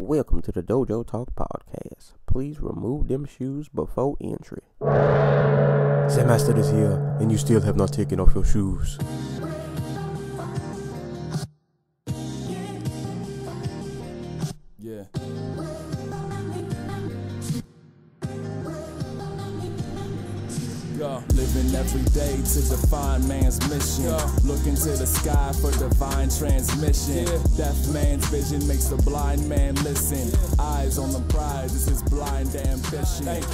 Welcome to the Dojo Talk Podcast. Please remove them shoes before entry. Sam Master is here, and you still have not taken off your shoes. Yeah. Living every day to define man's mission. Looking to the sky for divine transmission. Deaf man's vision makes the blind man listen. Eyes on the prize, this is blind ambition. Thank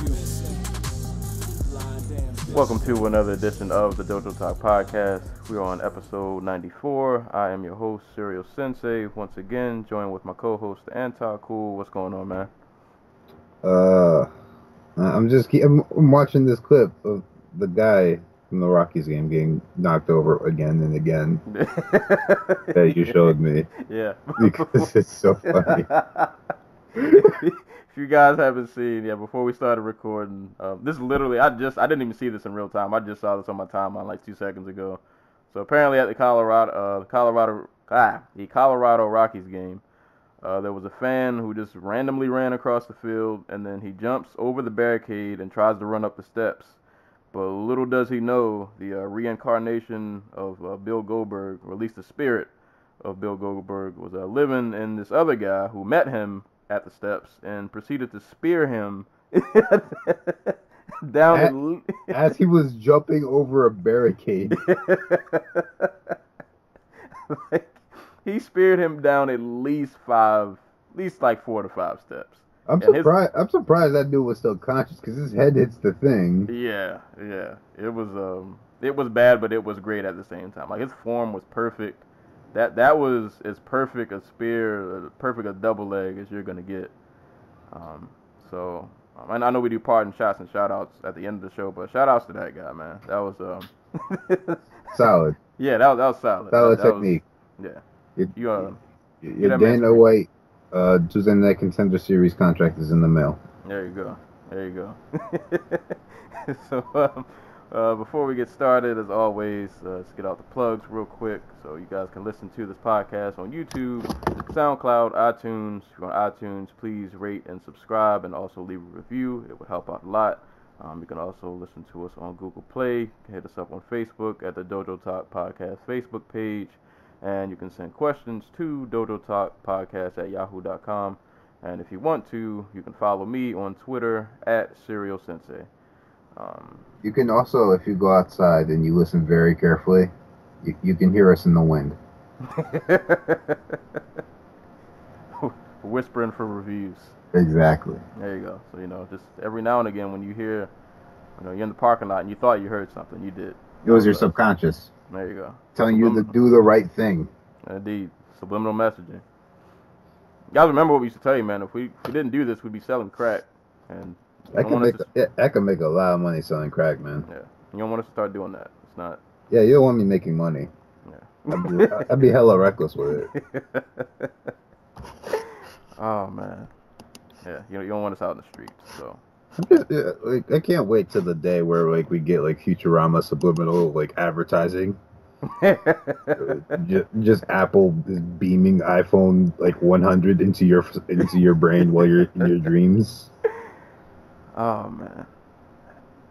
you. Welcome to another edition of the Dojo Talk Podcast. We're on episode 94. I am your host, Serial Sensei. Once again, joined with my co-host, Theanticool. What's going on, man? I'm watching this clip of the guy from the Rockies game getting knocked over again and again that you showed me. Yeah. Because it's so funny. If you guys haven't seen, before we started recording, this literally, I didn't even see this in real time. I just saw this on my timeline like 2 seconds ago. So apparently at the Colorado Rockies game, there was a fan who just randomly ran across the field, and then he jumps over the barricade and tries to run up the steps. But little does he know, the reincarnation of Bill Goldberg, or at least the spirit of Bill Goldberg, was living in this other guy who met him at the steps and proceeded to spear him down as he was jumping over a barricade. He speared him down at least 4 to 5 steps. I'm surprised that dude was still conscious because his head hits the thing. Yeah. It was bad, but it was great at the same time. Like, his form was perfect. That was as perfect a spear, perfect a double leg as you're gonna get. And I know we do pardon shots and shout outs at the end of the show, but shout outs to that guy, man. That was solid. Yeah, that was solid. Solid technique. Your Dana White Tuesday Night Contender Series contract is in the mail. There you go. So before we get started, as always, let's get out the plugs real quick so you guys can listen to this podcast on YouTube, SoundCloud, iTunes. If you're on iTunes, please rate and subscribe and also leave a review. It would help out a lot. You can also listen to us on Google Play. You can hit us up on Facebook at the Dojo Talk Podcast Facebook page. And you can send questions to dojotalkpodcast@yahoo.com. And if you want to, you can follow me on Twitter at Serial Sensei. You can also, if you go outside and you listen very carefully, you can hear us in the wind. Whispering for reviews. Exactly. There you go. So, just every now and again when you hear, you're in the parking lot and you thought you heard something, you did. It was your subconscious. There you go. Telling you to do the right thing. Indeed. Subliminal messaging. You guys remember what we used to tell you, man. If we didn't do this, we'd be selling crack. And I can make a lot of money selling crack, man. Yeah. You don't want us to start doing that. It's not. Yeah, you don't want me making money. Yeah. I'd be hella reckless with it. Oh, man. Yeah, you don't want us out in the streets, so. I can't wait till the day where we get Futurama subliminal advertising. just Apple is beaming iPhone 100 into your brain while you're in your dreams. Oh man,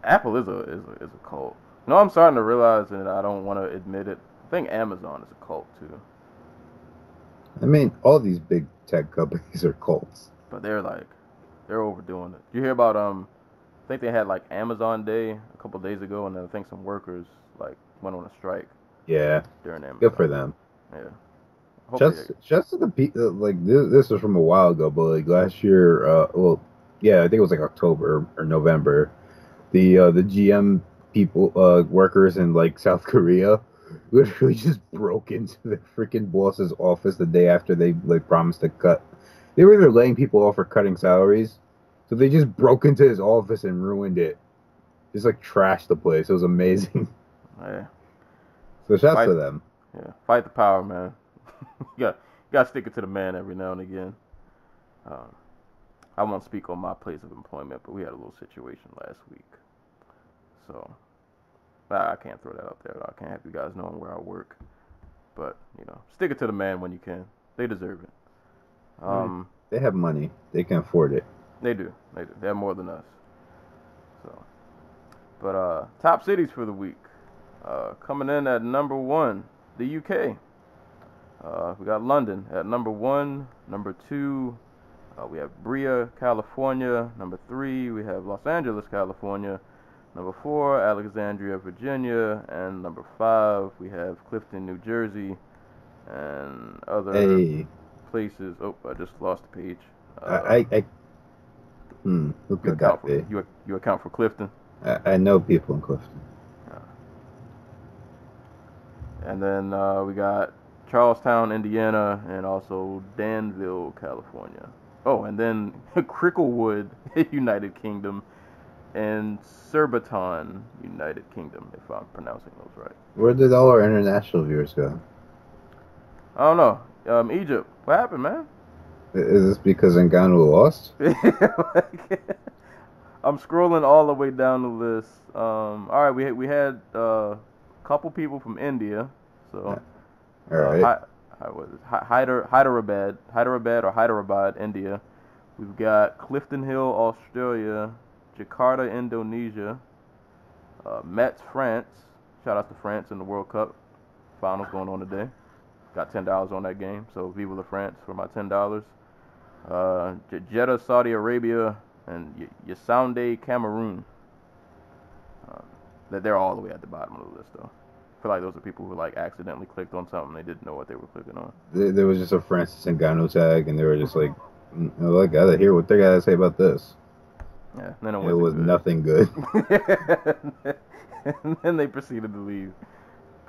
Apple is a cult. I'm starting to realize, and I don't want to admit it, I think Amazon is a cult too. I mean, all these big tech companies are cults, but they're overdoing it. Did you hear about I think they had Amazon Day a couple of days ago, and then I think some workers went on a strike. Yeah. During Amazon. Good for them. Yeah. Just to the people, this was from a while ago, but last year, I think it was October or November. The GM people, workers in South Korea, literally just broke into the freaking boss's office the day after they promised to cut. They were either laying people off or cutting salaries, so they just broke into his office and ruined it. Just trashed the place. It was amazing. Yeah. So shouts to them. Yeah, fight the power, man. you got to stick it to the man every now and again. I won't speak on my place of employment, but we had a little situation last week. So I can't throw that out there. I can't have you guys knowing where I work. But, stick it to the man when you can. They deserve it. They have money. They can afford it. They do. They have more than us. So, but top cities for the week. Coming in at number 1, the UK. We got London at number 1. Number 2, we have Brea, California. Number 3, we have Los Angeles, California. Number 4, Alexandria, Virginia. And number 5, we have Clifton, New Jersey. And other places. Oh, I just lost the page. Look at that page. You account for Clifton? I know people in Clifton. And then we got Charlestown, Indiana, and also Danville, California. Oh, and then Cricklewood, United Kingdom, and Surbiton, United Kingdom, if I'm pronouncing those right. Where did all our international viewers go? I don't know. Egypt. What happened, man? Is this because Ngannou lost? I'm scrolling all the way down the list. All right, we had couple people from India. So, all right. Hyderabad, India. We've got Clifton Hill, Australia. Jakarta, Indonesia. Metz, France. Shout out to France in the World Cup finals going on today. Got $10 on that game, so Viva la France for my $10. Jeddah, Saudi Arabia, and Yaoundé, Cameroon. They're all the way at the bottom of the list, though. I feel like those are people who accidentally clicked on something they didn't know what they were clicking on. There was just a Francis Ngannou tag, and they were just like, I gotta hear what they gotta say about this. Yeah, then it was nothing good. And then they proceeded to leave.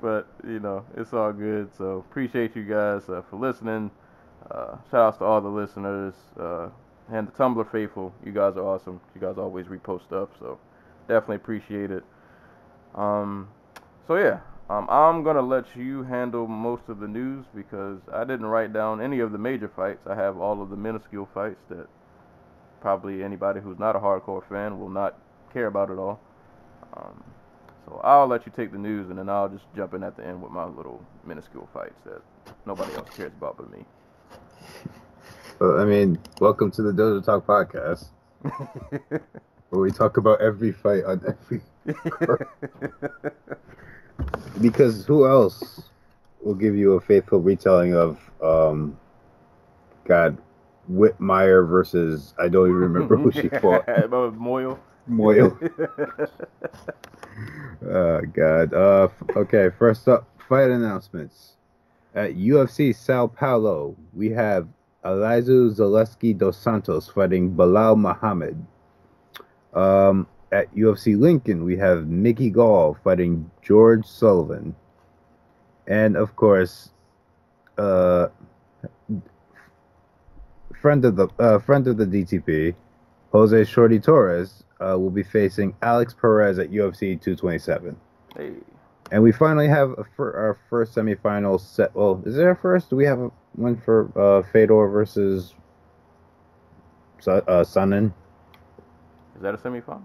But, it's all good. So, appreciate you guys for listening. Shout outs to all the listeners. And the Tumblr faithful. You guys are awesome. You guys always repost stuff. So, definitely appreciate it. So, yeah. I'm going to let you handle most of the news because I didn't write down any of the major fights. I have all of the minuscule fights that probably anybody who's not a hardcore fan will not care about at all. So I'll let you take the news, and then I'll just jump in at the end with my little minuscule fights that nobody else cares about but me. Well, welcome to the Dojotalkpodcast, where we talk about every fight on every because who else will give you a faithful retelling of, Whitmire versus, I don't even remember who she fought. Moyle. Oh, God. Okay, first up, fight announcements. At UFC Sao Paulo, we have Elizeu Zaleski dos Santos fighting Bilal Muhammad. At UFC Lincoln, we have Mickey Gall fighting George Sullivan. And, of course, friend of the DTP, Jose Shorty Torres, will be facing Alex Perez at UFC 227. Hey. And we finally have our first semifinal set. Well, is there a first? Do we have one for Fedor versus Sonnen? Is that a semifinal?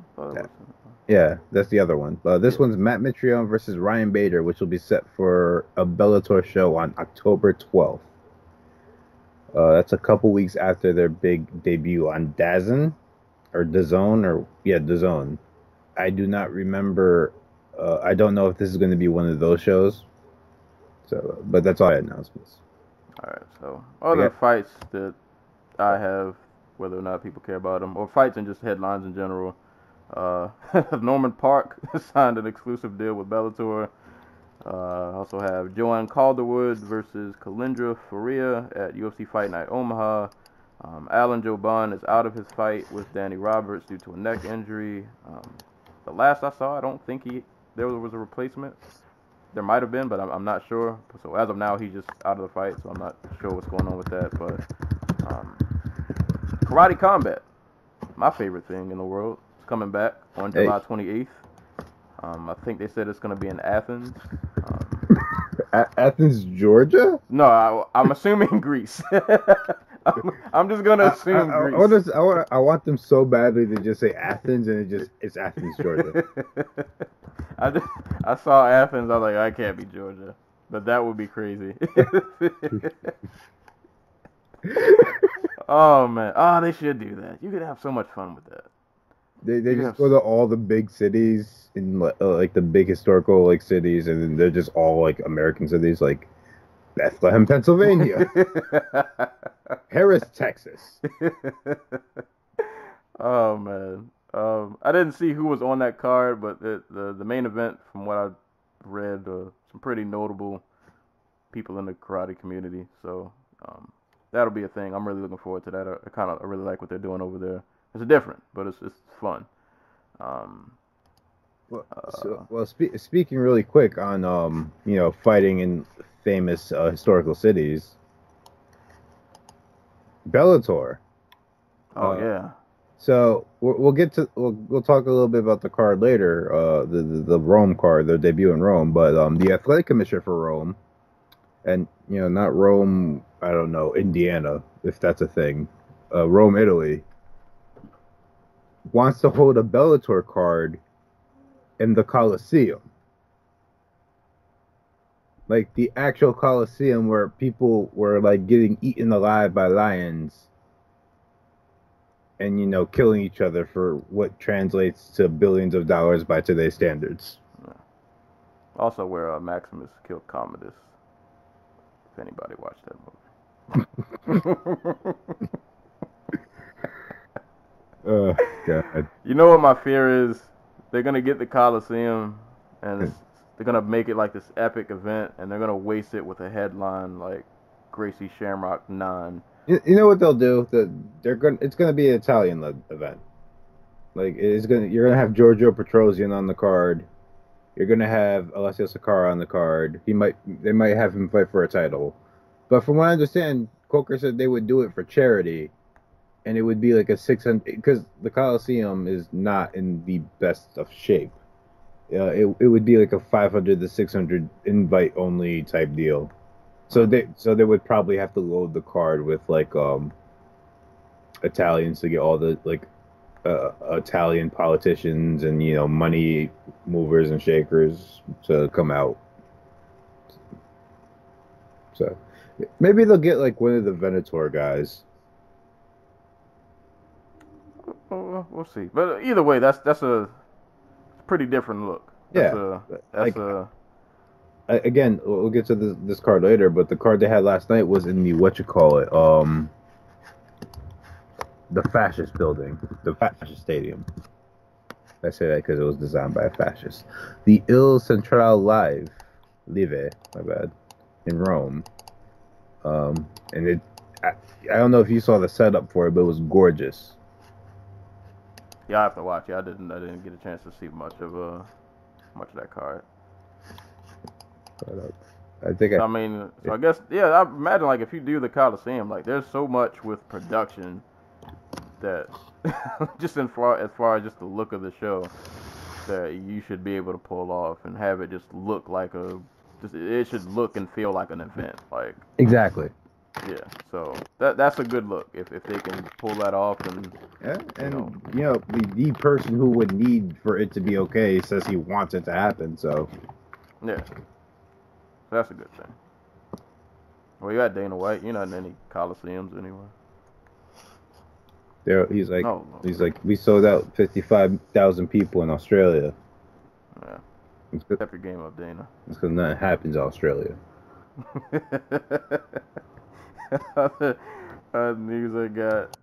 Yeah, that's the other one. This one's Matt Mitrione versus Ryan Bader, which will be set for a Bellator show on October 12th. That's a couple weeks after their big debut on DAZN. Or DAZN. I do not remember. I don't know if this is going to be one of those shows. So, but that's all I announcements. All right. So, other fights that I have, whether or not people care about them, or fights and just headlines in general. Norman Park signed an exclusive deal with Bellator. Also have Joanne Calderwood versus Kalindra Faria at UFC Fight Night Omaha. Alan Jouban is out of his fight with Danny Roberts due to a neck injury. The last I saw, I don't think there was a replacement. There might have been, but I'm not sure. So as of now, he's just out of the fight, so I'm not sure what's going on with that. But Karate Combat, my favorite thing in the world, is coming back on July 28th. I think they said it's going to be in Athens. Athens, Georgia? No, I'm assuming Greece. I'm just gonna assume Greece. I want them so badly to just say Athens, and it's Athens, Georgia. I saw Athens. I was like, I can't be Georgia, but that would be crazy. Oh man, oh they should do that. You could have so much fun with that. They You just have go to all the big cities in like the big historical like cities, and then they're just all like American cities, like Bethlehem, Pennsylvania, Harris, Texas. Oh man, I didn't see who was on that card, but the main event, from what I read, some pretty notable people in the karate community. So that'll be a thing. I'm really looking forward to that. I really like what they're doing over there. It's different, but it's fun. Um, Speaking really quick on fighting in famous historical cities, Bellator. oh Uh, yeah, so we'll talk a little bit about the card later. The Rome card, the debut in Rome, but the athletic commissioner for Rome, and not Rome. I don't know, Indiana, if that's a thing. Rome, Italy, wants to hold a Bellator card in the Colosseum. Like the actual Colosseum where people were like getting eaten alive by lions and killing each other for what translates to billions of dollars by today's standards. yeah. Also where Maximus killed Commodus. If anybody watched that movie. Oh God. You know what my fear is? They're gonna get the Coliseum, and they're gonna make it like this epic event, and they're gonna waste it with a headline like Gracie Shamrock 9. You know what they'll do? It's gonna be an Italian led event. Like you're gonna have Giorgio Petrosian on the card. You're gonna have Alessio Sakara on the card. They might have him fight for a title. But from what I understand, Coker said they would do it for charity, and it would be like a 600, because the Coliseum is not in the best of shape. It would be like a 500 to 600 invite only type deal. So they would probably have to load the card with like Italians to get all the like Italian politicians and money movers and shakers to come out. So maybe they'll get like one of the Venator guys. We'll see. But either way, that's a pretty different look. Again, we'll get to this card later, but the card they had last night was in the the fascist building, the fascist stadium. I say that because it was designed by a fascist. The Il Centrale Live, my bad, in Rome. And I don't know if you saw the setup for it, but it was gorgeous. Yeah, I have to watch it. I didn't get a chance to see much of that card. I think I guess I imagine like if you do the Coliseum, like there's so much with production that just as far as just the look of the show that you should be able to pull off and have it just look like it should look and feel like an event. Like exactly. Yeah, so that's a good look if they can pull that off and the person who would need for it to be okay says he wants it to happen. So yeah, that's a good thing. Well, you got Dana White. You're not in any Coliseums anywhere. He's like we sold out 55,000 people in Australia. Yeah, step your game up, Dana. It's because nothing happens in Australia. News I got.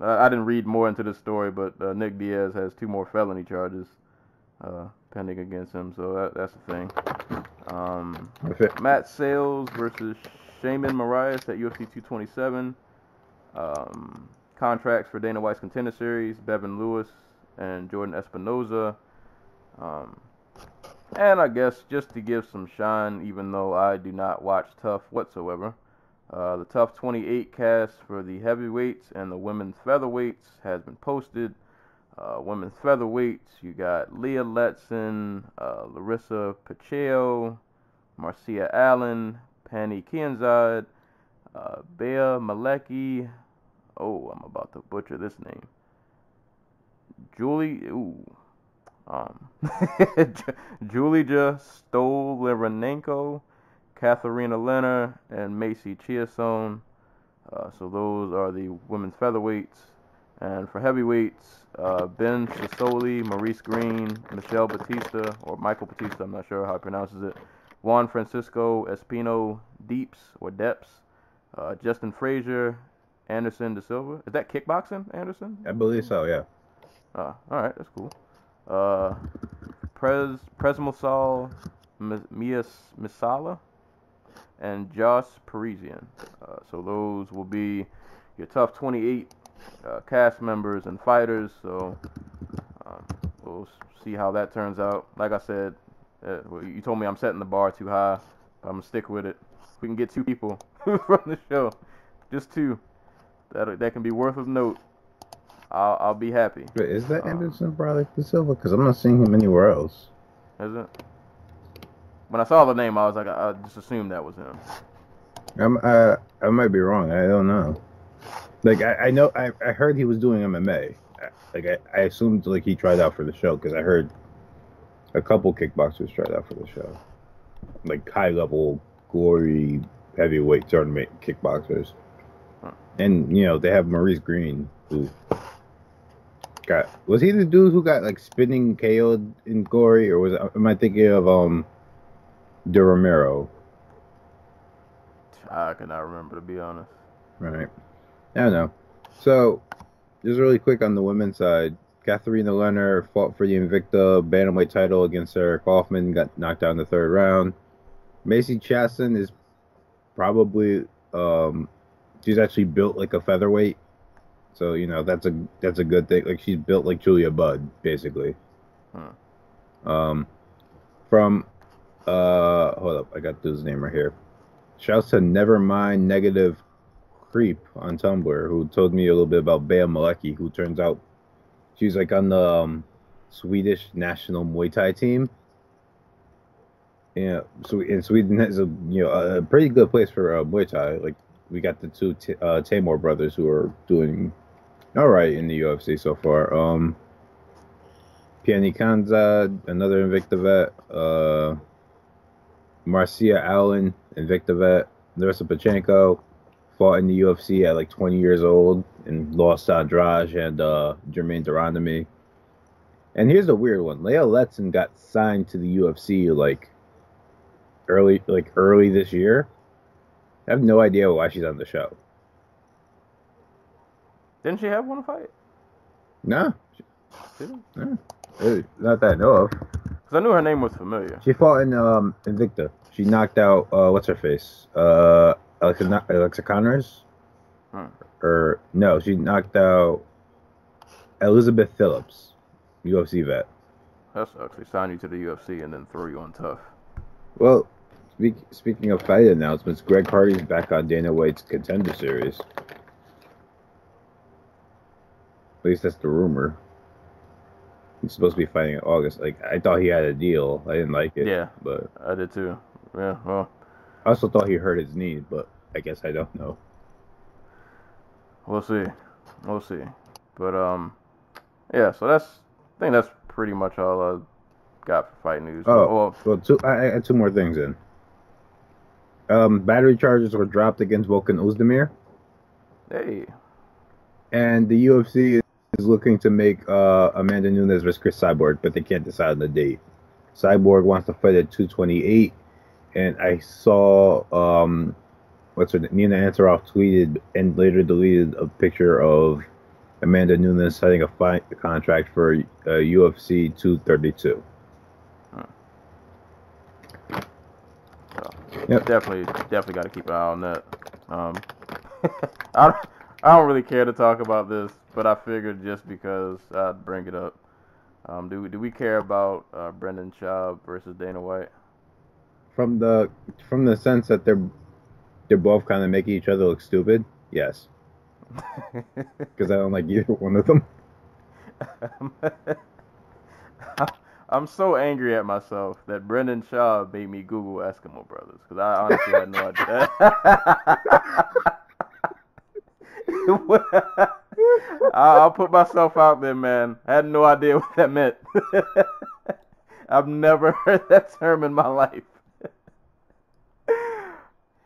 I didn't read more into the story, but Nick Diaz has 2 more felony charges pending against him, so that's the thing. Matt Sales versus Shaman Marias at UFC 227. Contracts for Dana White's Contender Series, Bevan Lewis and Jordan Espinoza. And I guess just to give some shine, even though I do not watch Tough whatsoever, the Tough 28 cast for the heavyweights and the women's featherweights has been posted. Women's featherweights, you got Leah Letson, Larissa Pacheco, Marcia Allen, Pani Kianzad, Bea Malecki. Oh, I'm about to butcher this name. Julija Stoliarenko, Katharina Lenner, and Macy Chiasson. So those are the women's featherweights. And for heavyweights, Ben Sassoli, Maurice Green, Michelle Batista, or Michael Batista, I'm not sure how he pronounces it, Juan Francisco Espino Deeps, Justin Frazier, Anderson De Silva. Is that kickboxing, Anderson? I believe so, yeah. All right, that's cool. Presmosal Misala and Josh Parisian. So those will be your tough 28 cast members and fighters. So we'll see how that turns out. Like I said, you told me I'm setting the bar too high. I'm gonna stick with it. If we can get 2 people from the show, just 2, that can be worth of note, I'll be happy. Wait, is that Anderson De Silva? Because I'm not seeing him anywhere else. Is it? When I saw the name, I was like, I just assumed that was him. I might be wrong. I don't know. Like I know I heard he was doing MMA. Like I assumed like he tried out for the show because I heard a couple kickboxers tried out for the show, like high level, gory, heavyweight tournament kickboxers. Huh. And you know they have Maurice Green, who was he the dude who got like spinning KO'd in gory, or am I thinking of De Romero? I cannot remember, to be honest. Right. I don't know. So, just really quick on the women's side, Katharina Leonard fought for the Invicta bantamweight title against Sarah Kaufman, got knocked out in the 3rd round. Macy Chasson is probably she's actually built like a featherweight, so you know that's a good thing. Like she's built like Julia Budd, basically. From hold up, I got this name right here. Shouts to Nevermind Negative Creep on Tumblr, who told me a little bit about Bea Malecki, who turns out she's like on the Swedish national Muay Thai team. Yeah, so in Sweden is a pretty good place for Muay Thai. Like we got the 2 Tamor brothers who are doing all right in the UFC so far. Piani Kanza, another Invicta vet. Marcia Allen, Invicta vet. Larissa Pachenko fought in the UFC at like 20 years old and lost to Andrade and Jermaine Durandamy. And here's a weird one. Leah Letson got signed to the UFC like early this year. I have no idea why she's on the show. Didn't she have one fight? No. Didn't? No. Not that I know of. Because I knew her name was familiar. She fought in Invicta. She knocked out what's her face? Alexa Connors? Or no, she knocked out Elizabeth Phillips, UFC vet. That's actually sign you to the UFC and then throw you on tough. Well, speaking of fight announcements, Greg Hardy's back on Dana White's Contender Series. At least that's the rumor. He's supposed to be fighting in August. Like I thought he had a deal. I didn't like it. Yeah, but I did too. Yeah, well, I also thought he hurt his knee, but I guess I don't know. We'll see. But yeah. So I think that's pretty much all I got for fight news. Oh, well, I had 2 more things in. Battery charges were dropped against Volkan Ozdemir. Hey. And the UFC is looking to make Amanda Nunes versus Chris Cyborg, but they can't decide on the date. Cyborg wants to fight at 228, and I saw Nina Ansaroff tweeted and later deleted a picture of Amanda Nunes signing a fight contract for UFC 232. Yep. Definitely got to keep an eye on that. I don't really care to talk about this, but I figured just because I'd bring it up. Do we care about Brendan Schaub versus Dana White? From the sense that they're both kind of making each other look stupid, yes. Because I don't like either one of them. I'm so angry at myself that Brendan Schaub made me Google Eskimo Brothers, because I honestly had no idea. I'll put myself out there, man. I had no idea what that meant. I've never heard that term in my life.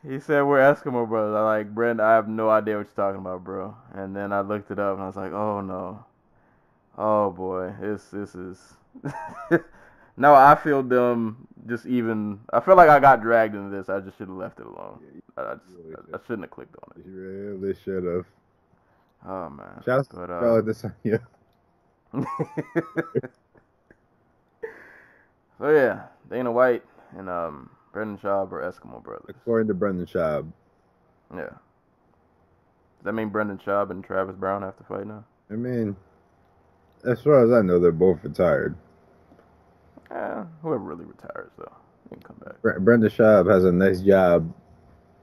He said we're Eskimo brothers. I like, Brent, I have no idea what you're talking about, bro. And then I looked it up and I was like, oh no. Oh boy. This is No, I feel dumb I feel like I got dragged into this. I just should have left it alone. I shouldn't have clicked on it. You really should have. Oh man. Shout out to this on you. So yeah, Dana White and Brendan Schaub are Eskimo brothers. According to Brendan Schaub. Yeah. Does that mean Brendan Schaub and Travis Brown have to fight now? I mean, as far as I know, they're both retired. Yeah, whoever really retires though, he can come back. Brendan Schaub has a nice job.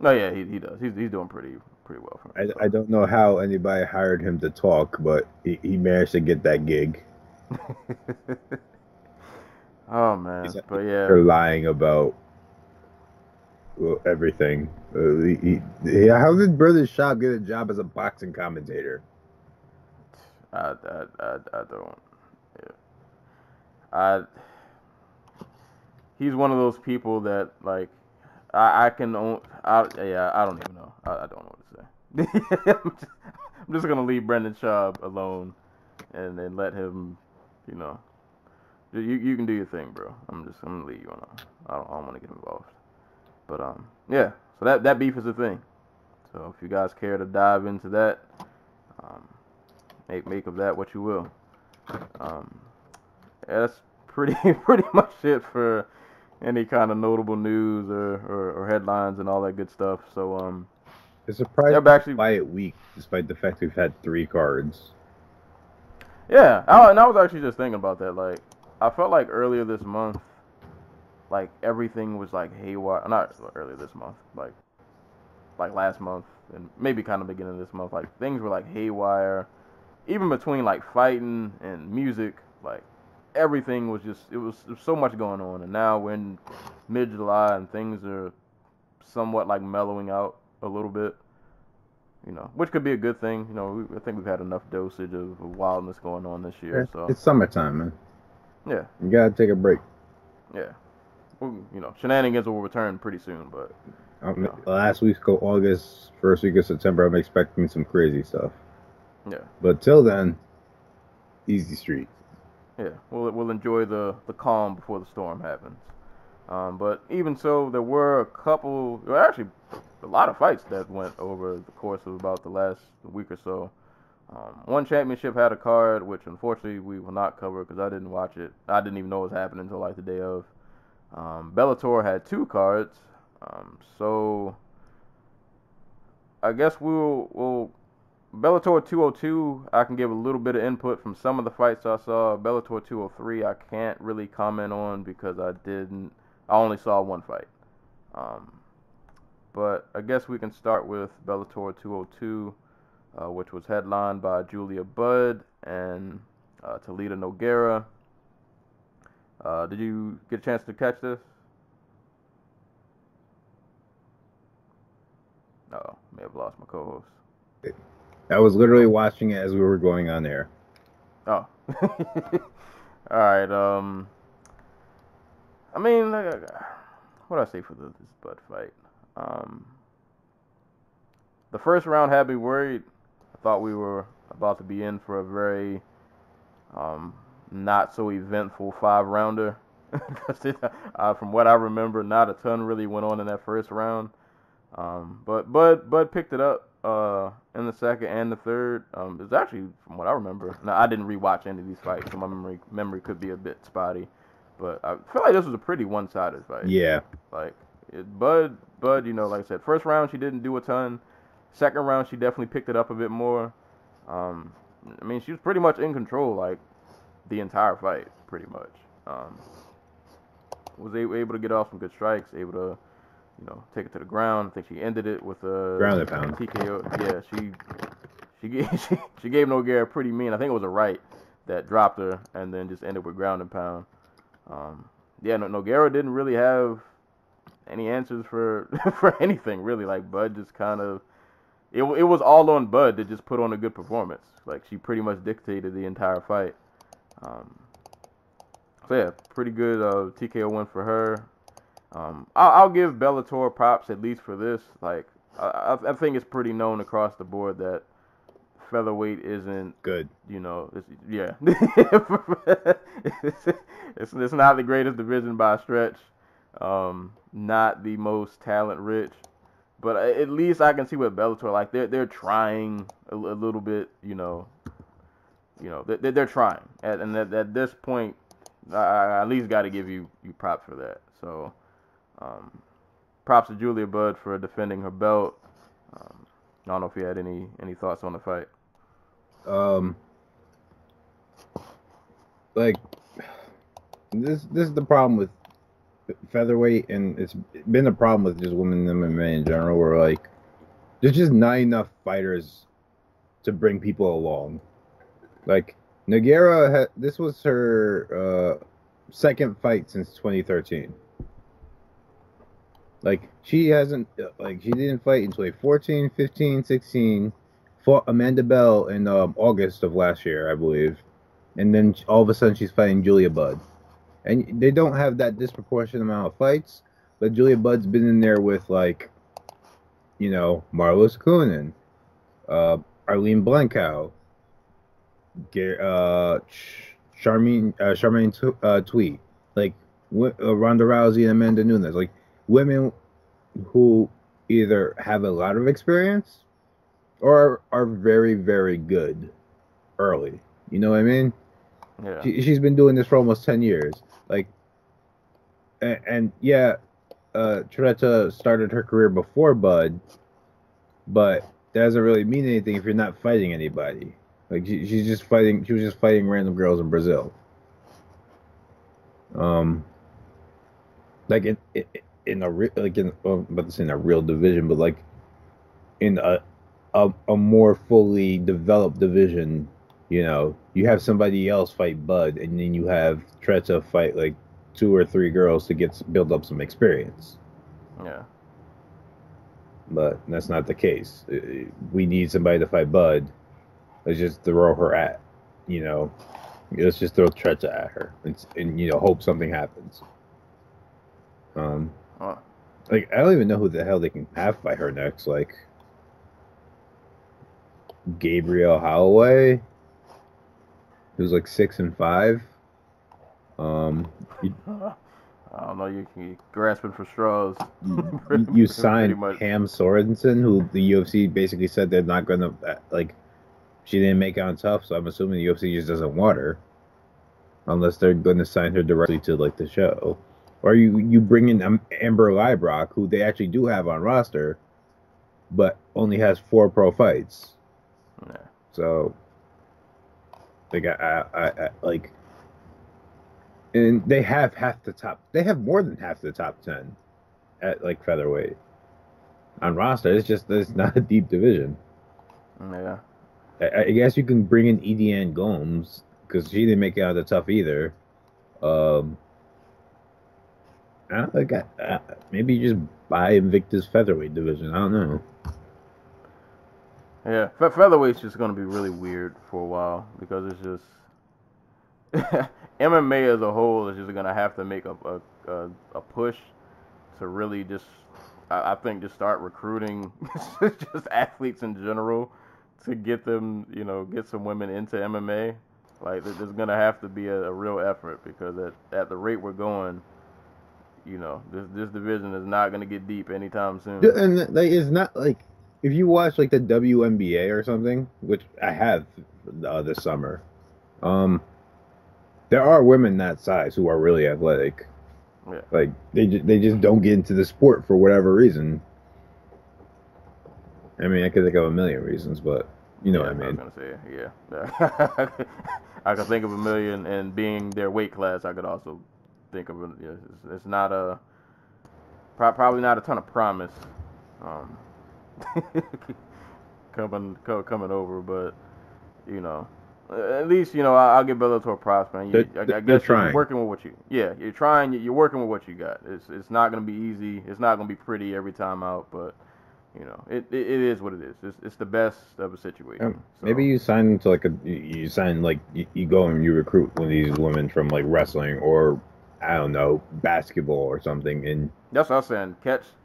Oh yeah, he does. He's doing pretty well for himself. I don't know how anybody hired him to talk, but he managed to get that gig. Oh man, but yeah, they're lying about everything. How did Brendan Schaub get a job as a boxing commentator? I don't. Yeah. He's one of those people that like I don't even know. I don't know what to say. I'm just gonna leave Brendan Schaub alone, and then let him, you know. You can do your thing, bro. I'm gonna leave you alone. I don't want to get involved. But yeah. So that beef is a thing. So if you guys care to dive into that, make of that what you will. Yeah, that's pretty much it for any kind of notable news or headlines and all that good stuff. So it's surprising actually quiet week, despite the fact we've had 3 cards. Yeah, and I was actually just thinking about that. Like, I felt like earlier this month, like everything was like haywire. Not earlier this month, like last month, and maybe kind of beginning of this month. Like things were like haywire, even between like fighting and music. Like everything was just it was so much going on. And now we're in mid-July and things are somewhat like mellowing out a little bit. You know, which could be a good thing. You know, I think we've had enough dosage of wildness going on this year. So it's summertime, man. Yeah. You gotta take a break. Yeah. Well, you know, shenanigans will return pretty soon, but last week's go August, first week of September, I'm expecting some crazy stuff. Yeah. But till then, easy street. Yeah. We'll enjoy the calm before the storm happens. But even so, there were actually a lot of fights that went over the course of about the last week or so. One championship had a card, which unfortunately we will not cover because I didn't watch it. I didn't even know what was happening until like the day of. Bellator had 2 cards. So I guess we'll Bellator 202, I can give a little bit of input from some of the fights I saw. Bellator 203, I can't really comment on because I only saw one fight. But I guess we can start with Bellator 202. Which was headlined by Julia Budd and Talita Nogueira. Did you get a chance to catch this? Uh-oh, may have lost my co-host. I was literally watching it as we were going on air. Oh. All right. I mean, what do I say for this Budd fight? The first round had me worried. I thought we were about to be in for a very not so eventful 5-rounder. From what I remember, not a ton really went on in that first round. But Bud picked it up in the second and the third. It was actually, from what I remember, now I didn't rewatch any of these fights, so my memory could be a bit spotty. But I feel like this was a pretty one-sided fight. Yeah. Like Bud, you know, like I said, first round she didn't do a ton. Second round, she definitely picked it up a bit more. I mean, she was pretty much in control, like, the entire fight, pretty much. Was able to get off some good strikes, able to, you know, take it to the ground. I think she ended it with a ground and pound TKO. Yeah, she gave Nogueira pretty mean. I think it was a right that dropped her, and then just ended with ground and pound. Yeah, Nogueira didn't really have any answers for anything, really. Like, Bud just kind of... It was all on Bud to just put on a good performance. Like, she pretty much dictated the entire fight. So, yeah, pretty good TKO win for her. I'll give Bellator props at least for this. Like, I think it's pretty known across the board that featherweight isn't good. You know, yeah, it's not the greatest division by a stretch. Not the most talent rich, but at least I can see what Bellator like. They're trying a little bit. They're trying, and at this point, I at least got to give you props for that. So, props to Julia Budd for defending her belt. I don't know if you had any thoughts on the fight. Like, this is the problem with featherweight, and it's been a problem with just women in MMA in general, where like there's just not enough fighters to bring people along. Like, Nogueira, this was her second fight since 2013. Like, she didn't fight in 2014, 15, 16, fought Amanda Bell in August of last year, I believe. And then all of a sudden she's fighting Julia Budd. And they don't have that disproportionate amount of fights, but Julia Budd's been in there with, like, Marlos Kunin, Arlene Blancow, Charmaine Tweet, like, Ronda Rousey and Amanda Nunes, like, women who either have a lot of experience or are very, very good early. You know what I mean? Yeah. She's been doing this for almost 10 years. Like, and yeah, Treta started her career before Bud, but that doesn't really mean anything if you're not fighting anybody. Like, she was just fighting random girls in Brazil. Like, in a real division, but like in a more fully developed division, you have somebody else fight Bud, and then you have Treta fight like 2 or 3 girls to build up some experience. Yeah. But that's not the case. We need somebody to fight Bud. Let's just throw her at, let's just throw Treta at her and hope something happens. Like, I don't even know who the hell they can have fight her next. Like, Gabriel Holloway, who's like 6-5. I don't know. You grasping for straws. You signed Pam Sorensen, who the UFC basically said they're not gonna She didn't make it on Tough, so I'm assuming the UFC just doesn't want her, unless they're gonna sign her directly to like the show. Or you bring in Amber Leibrock, who they actually do have on roster, but only has 4 pro fights. Yeah. So, like, I and they have they have more than half the top 10 at like featherweight on roster. It's not a deep division. Yeah. I guess you can bring in Ediane Gomes because she didn't make it out of the Tough either. Maybe you just buy Invictus featherweight division. I don't know. Yeah, featherweight's just gonna be really weird for a while because it's just MMA as a whole is just gonna have to make a push to really just I think just start recruiting just athletes in general to get them get some women into MMA. Like, there's gonna have to be a real effort because at the rate we're going, this division is not gonna get deep anytime soon. And it's not like if you watch like the WNBA or something, which I have this summer, there are women that size who are really athletic. Yeah. Like they just don't get into the sport for whatever reason. I mean, I could think of a million reasons, but you know what I mean. I was gonna say, yeah. I could think of a million, and being their weight class, I could also think of it. It's not probably not a ton of promise coming over, but at least I'll give Bellator props, man. I guess you're working with what you're trying. You're working with what you got. It's not gonna be easy. It's not gonna be pretty every time out, but it is what it is. It's the best of a situation. So. Maybe you sign into you go and you recruit one of these women from like wrestling or I don't know, basketball or something. And That's what I'm saying.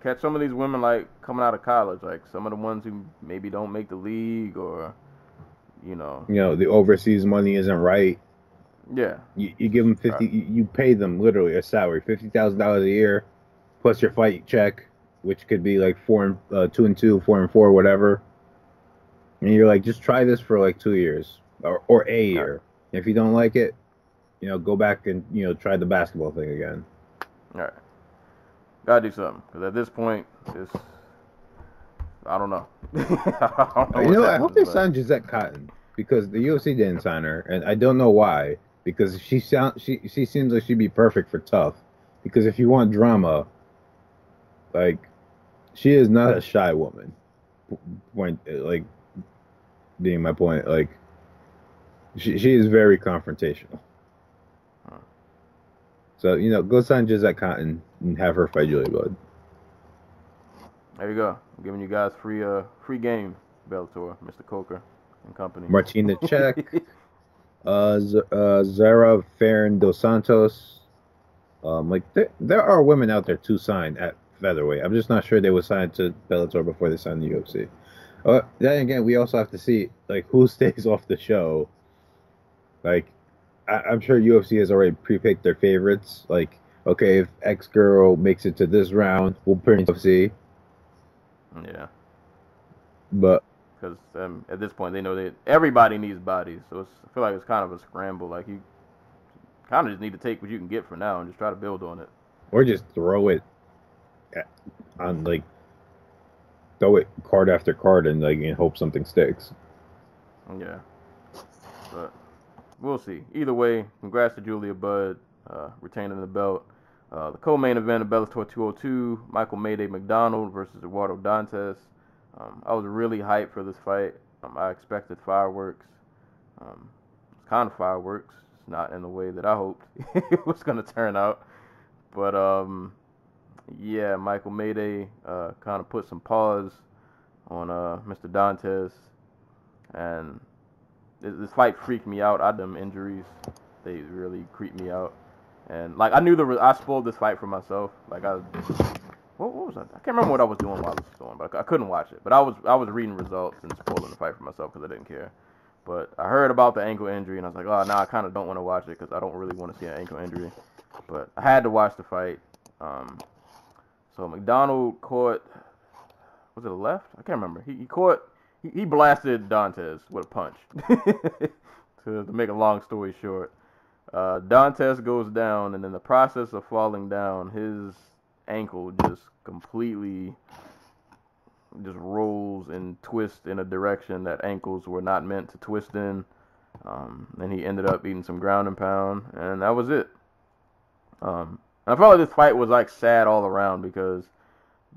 Catch some of these women like coming out of college, like some of the ones who maybe don't make the league or, you know. the overseas money isn't right. Yeah. You give them Right. you pay them literally a salary, $50,000 a year, plus your fight check, which could be like 2-2, 4-4, whatever. And you're like, just try this for like 2 years or a Right. year. If you don't like it, go back and try the basketball thing again. All right. Gotta do something because at this point, I don't know. I don't know I hope they but... sign Gisette Cotton because the UFC didn't sign her, and I don't know why. Because she seems like she'd be perfect for tough. Because if you want drama, like she is not a shy woman. Point like being my point, like she is very confrontational. Huh. So go sign Gisette Cotton and have her fight Julia Budd. There you go. I'm giving you guys free game, Bellator, Mr. Coker and company. Martina Czech, Zara Ferran dos Santos. Like there are women out there to sign at featherweight. I'm just not sure they would sign to Bellator before they sign the UFC. Then again, we also have to see like who stays off the show. Like I'm sure UFC has already pre-picked their favorites. Like, okay, if X girl makes it to this round, we'll put in UFC. Yeah. But because at this point they know that everybody needs bodies, so I feel like it's kind of a scramble. Like you kind of just need to take what you can get for now and just try to build on it, or just throw it card after card and hope something sticks. Yeah, but we'll see. Either way, congrats to Julia Budd retaining the belt. The co-main event of Bellator 202, Michael Mayday McDonald versus Eduardo Dantas. I was really hyped for this fight. I expected fireworks. It's kind of fireworks. It's not in the way that I hoped it was going to turn out. But, yeah, Michael Mayday kind of put some pause on Mr. Dantas. And this fight freaked me out. Them injuries, they really creeped me out. And, like, I knew I spoiled this fight for myself. Like, what was I can't remember what I was doing while I was going, but I couldn't watch it. But I was reading results and spoiling the fight for myself because I didn't care. But I heard about the ankle injury, and I was like, oh, now I kind of don't want to watch it because I don't really want to see an ankle injury. But I had to watch the fight. So McDonald caught, was it a left? I can't remember. He blasted Dantas with a punch. to make a long story short. Dantas goes down, and in the process of falling down, his ankle just completely just rolls and twists in a direction that ankles were not meant to twist in. And he ended up eating some ground and pound, and that was it. I felt like this fight was like sad all around because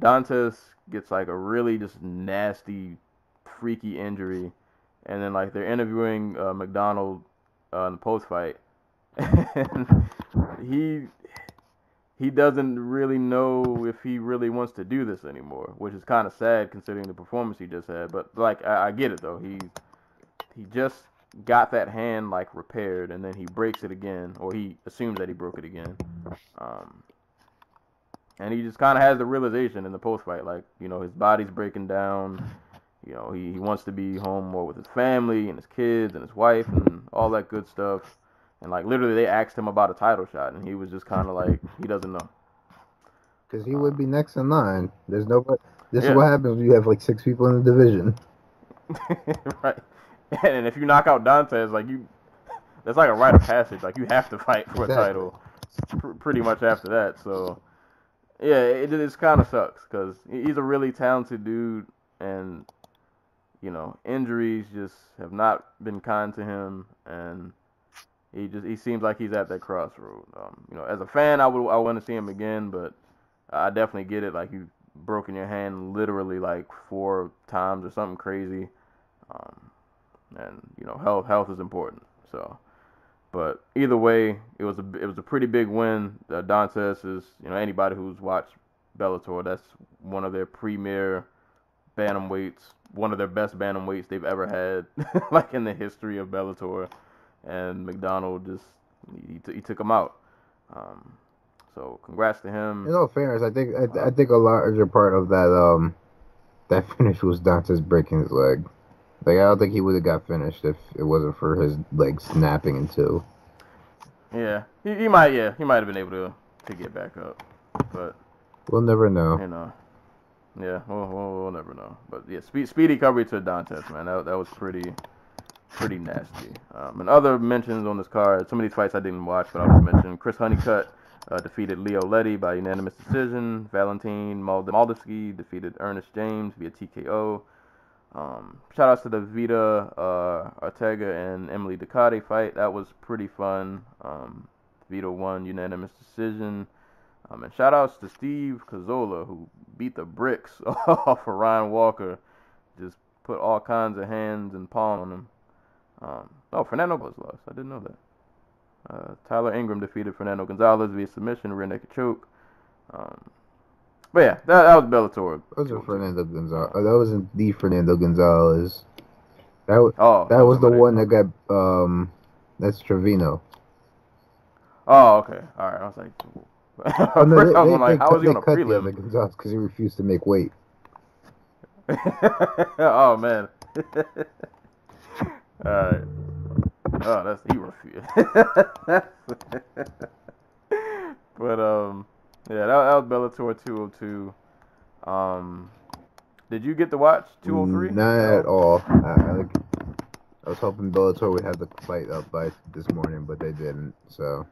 Dantas gets like a really just nasty, freaky injury, and then like they're interviewing McDonald in the post fight. And he doesn't really know if he really wants to do this anymore, which is kind of sad considering the performance he just had. But like I get it though. He just got that hand like repaired, and then he breaks it again, or he assumes that he broke it again. And he just kind of has the realization in the post fight, like his body's breaking down. He wants to be home more with his family and his kids and his wife and all that good stuff. And, like, literally they asked him about a title shot, and he was just kind of like, he doesn't know. Because he would be next in line. There's nobody. This is what happens when you have, like, 6 people in the division. Right. And if you knock out Dantas, like, that's like a rite of passage. Like, you have to fight for a title pretty much after that. So, yeah, it just kind of sucks because he's a really talented dude, and, injuries just have not been kind to him, and he seems like he's at that crossroad. As a fan, I want to see him again, but I definitely get it. Like, you've broken your hand literally like 4 times or something crazy, and health is important. So, but either way, it was a pretty big win. Dantas is anybody who's watched Bellator, that's one of their premier bantamweights, one of their best bantamweights they've ever had, like in the history of Bellator. And McDonald just he took him out. So congrats to him. In all fairness, I think a larger part of that finish was Dante's breaking his leg. Like, I don't think he would have got finished if it wasn't for his leg snapping in two. Yeah, he might have been able to get back up, but we'll never know. Yeah, we'll never know. But yeah, speedy recovery to Dantes, man. That was pretty nasty. And other mentions on this card, some of these fights I didn't watch, but I'll just mention Chris Honeycutt defeated Leo Letty by unanimous decision. Valentin Moldavsky defeated Ernest James via TKO. Shout outs to the Vita Ortega and Emily Ducati fight. That was pretty fun. Vita won unanimous decision. And shout outs to Steve Cazzola, who beat the bricks off of Ryan Walker. Just put all kinds of hands and palm on him. Fernando was lost. I didn't know that. Tyler Ingram defeated Fernando Gonzalez via submission, rear naked choke. But yeah, that was Bellator. That was Fernando Gonzalez. That wasn't the Fernando Gonzalez. That was the one that got that's Trevino. Oh, okay. All right. I was like, how was he on a prelim? Gonzalez because he refused to make weight. Oh man. All right. Oh, that's he refused. But yeah, that was Bellator 202. Did you get to watch 203? Not at all. I was hoping Bellator would have the fight up by this morning, but they didn't. So.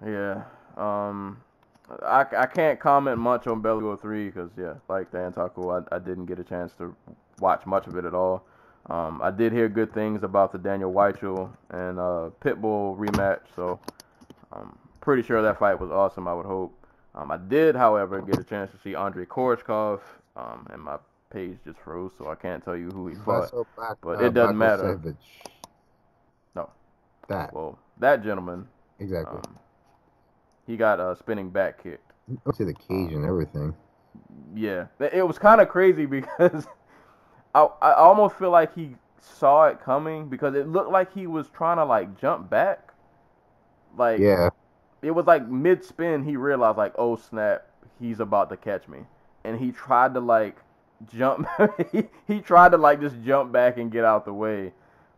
Yeah. I can't comment much on Bellator 3 because like Theanticool, I didn't get a chance to watch much of it at all. I did hear good things about the Daniel Weichel and Pitbull rematch, so I'm pretty sure that fight was awesome. I would hope. I did, however, get a chance to see Andrei Koreshkov, and my page just froze, so I can't tell you who he fought. But it doesn't matter. Savage. No. That. Well, that gentleman. Exactly. He got a spinning back kicked. To the cage and everything. Yeah. It was kind of crazy because I almost feel like he saw it coming because it looked like he was trying to, like, jump back. Like, yeah. It was like mid-spin, he realized, like, oh, snap, he's about to catch me. And he tried to, like, jump. he tried to, like, just jump back and get out the way.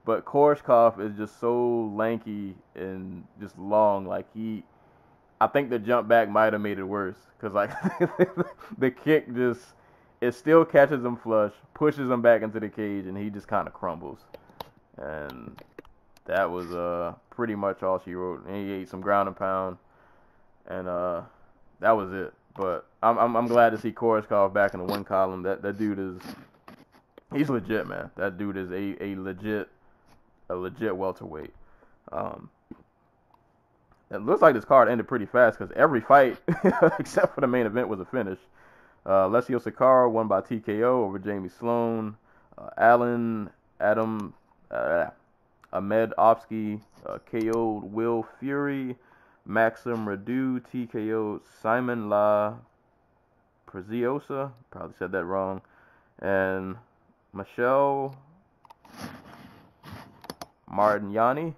But Koreshkov is just so lanky and just long. Like, I think the jump back might have made it worse. Because, like, the kick just, it still catches him flush, pushes him back into the cage, and he just kind of crumbles. And that was pretty much all she wrote. And he ate some ground and pound, and that was it. But I'm glad to see Koreshkov back in the win column. That dude he's legit, man. That dude is a legit welterweight. It looks like this card ended pretty fast because every fight except for the main event was a finish. Alessio Sakara won by TKO over Jamie Sloan. Ahmed Ofsky KO'd Will Fury. Maxim Radu TKO'd Simon La Preziosa. Probably said that wrong. And Michelle Martignani.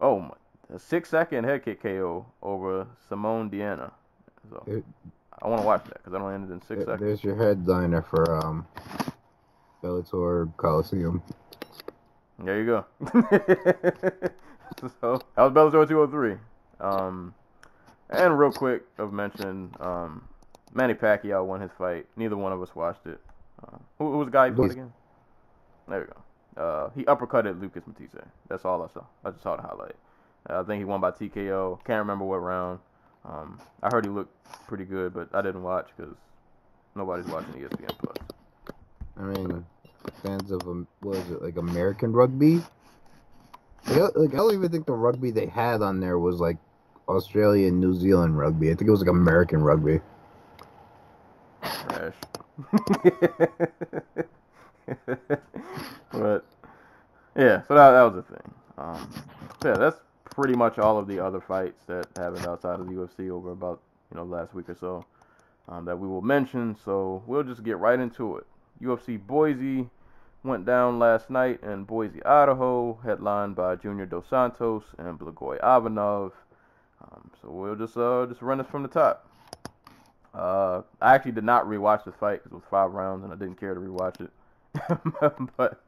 Oh, a 6-second head kick KO over Simone Diana. So I want to watch that because I don't end it in 6 seconds. There's your headliner for Bellator Coliseum. There you go. So that was Bellator 203. And real quick of mention, Manny Pacquiao won his fight. Neither one of us watched it. Who was the guy he fought again? There you go. He uppercutted Lucas Matisse. That's all I saw. I just saw the highlight. I think he won by TKO. Can't remember what round. I heard he looked pretty good, but I didn't watch because nobody's watching ESPN Plus. I mean, fans of what is it, like American rugby? Like I don't even think the rugby they had on there was like Australia and New Zealand rugby. I think it was like American rugby. Trash. But yeah, so that was the thing. So yeah, that's pretty much all of the other fights that happened outside of the UFC over about last week or so that we will mention. So we'll just get right into it. UFC Boise went down last night in Boise, Idaho, headlined by Junior Dos Santos and Blagoy Ivanov. So we'll just run this from the top. I actually did not rewatch this fight because it was 5 rounds and I didn't care to rewatch it. But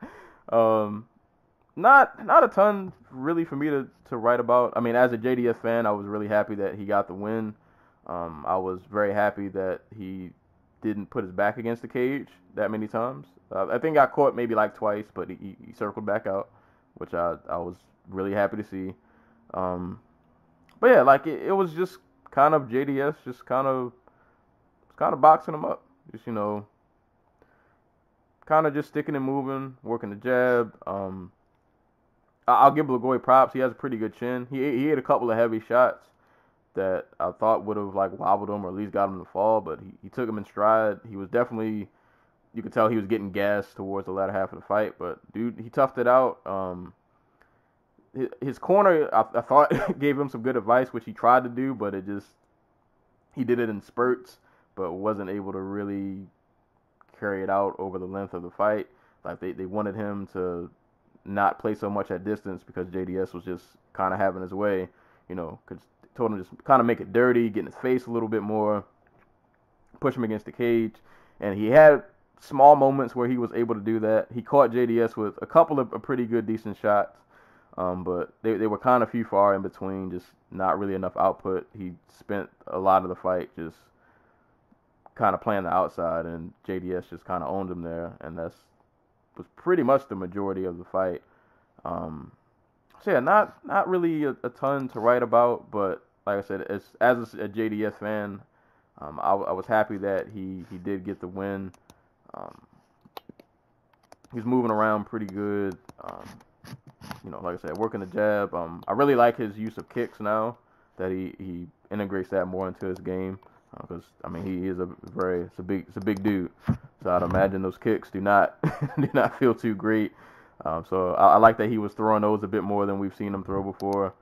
not a ton really for me to write about. I mean, as a JDS fan, I was really happy that he got the win. I was very happy that he didn't put his back against the cage that many times. I think he got caught maybe like twice, but he circled back out, which I was really happy to see. But yeah, like it was just kind of JDS, just kind of boxing him up, just kind of just sticking and moving, working the jab. I'll give Blagoy props. He has a pretty good chin. He hit a couple of heavy shots that I thought would have like wobbled him or at least got him to fall, but he took him in stride. He was definitely, you could tell he was getting gassed towards the latter half of the fight, but dude, he toughed it out. His corner, I thought, gave him some good advice, which he tried to do, but he did it in spurts, but wasn't able to really carry it out over the length of the fight. Like they wanted him to not play so much at distance because JDS was just kind of having his way, because told him just kind of make it dirty, get in his face a little bit more, push him against the cage, and he had small moments where he was able to do that. He caught JDS with a couple of pretty good, decent shots, but they were kind of few far in between, just not really enough output. He spent a lot of the fight just kind of playing the outside, and JDS just kind of owned him there, and was pretty much the majority of the fight. So yeah, not really a ton to write about, but like I said, as a JDS fan, I was happy that he did get the win. He's moving around pretty good. Like I said, working the jab. I really like his use of kicks now that he integrates that more into his game. Because he is it's a big dude. So I'd imagine those kicks do not feel too great. So I like that he was throwing those a bit more than we've seen him throw before.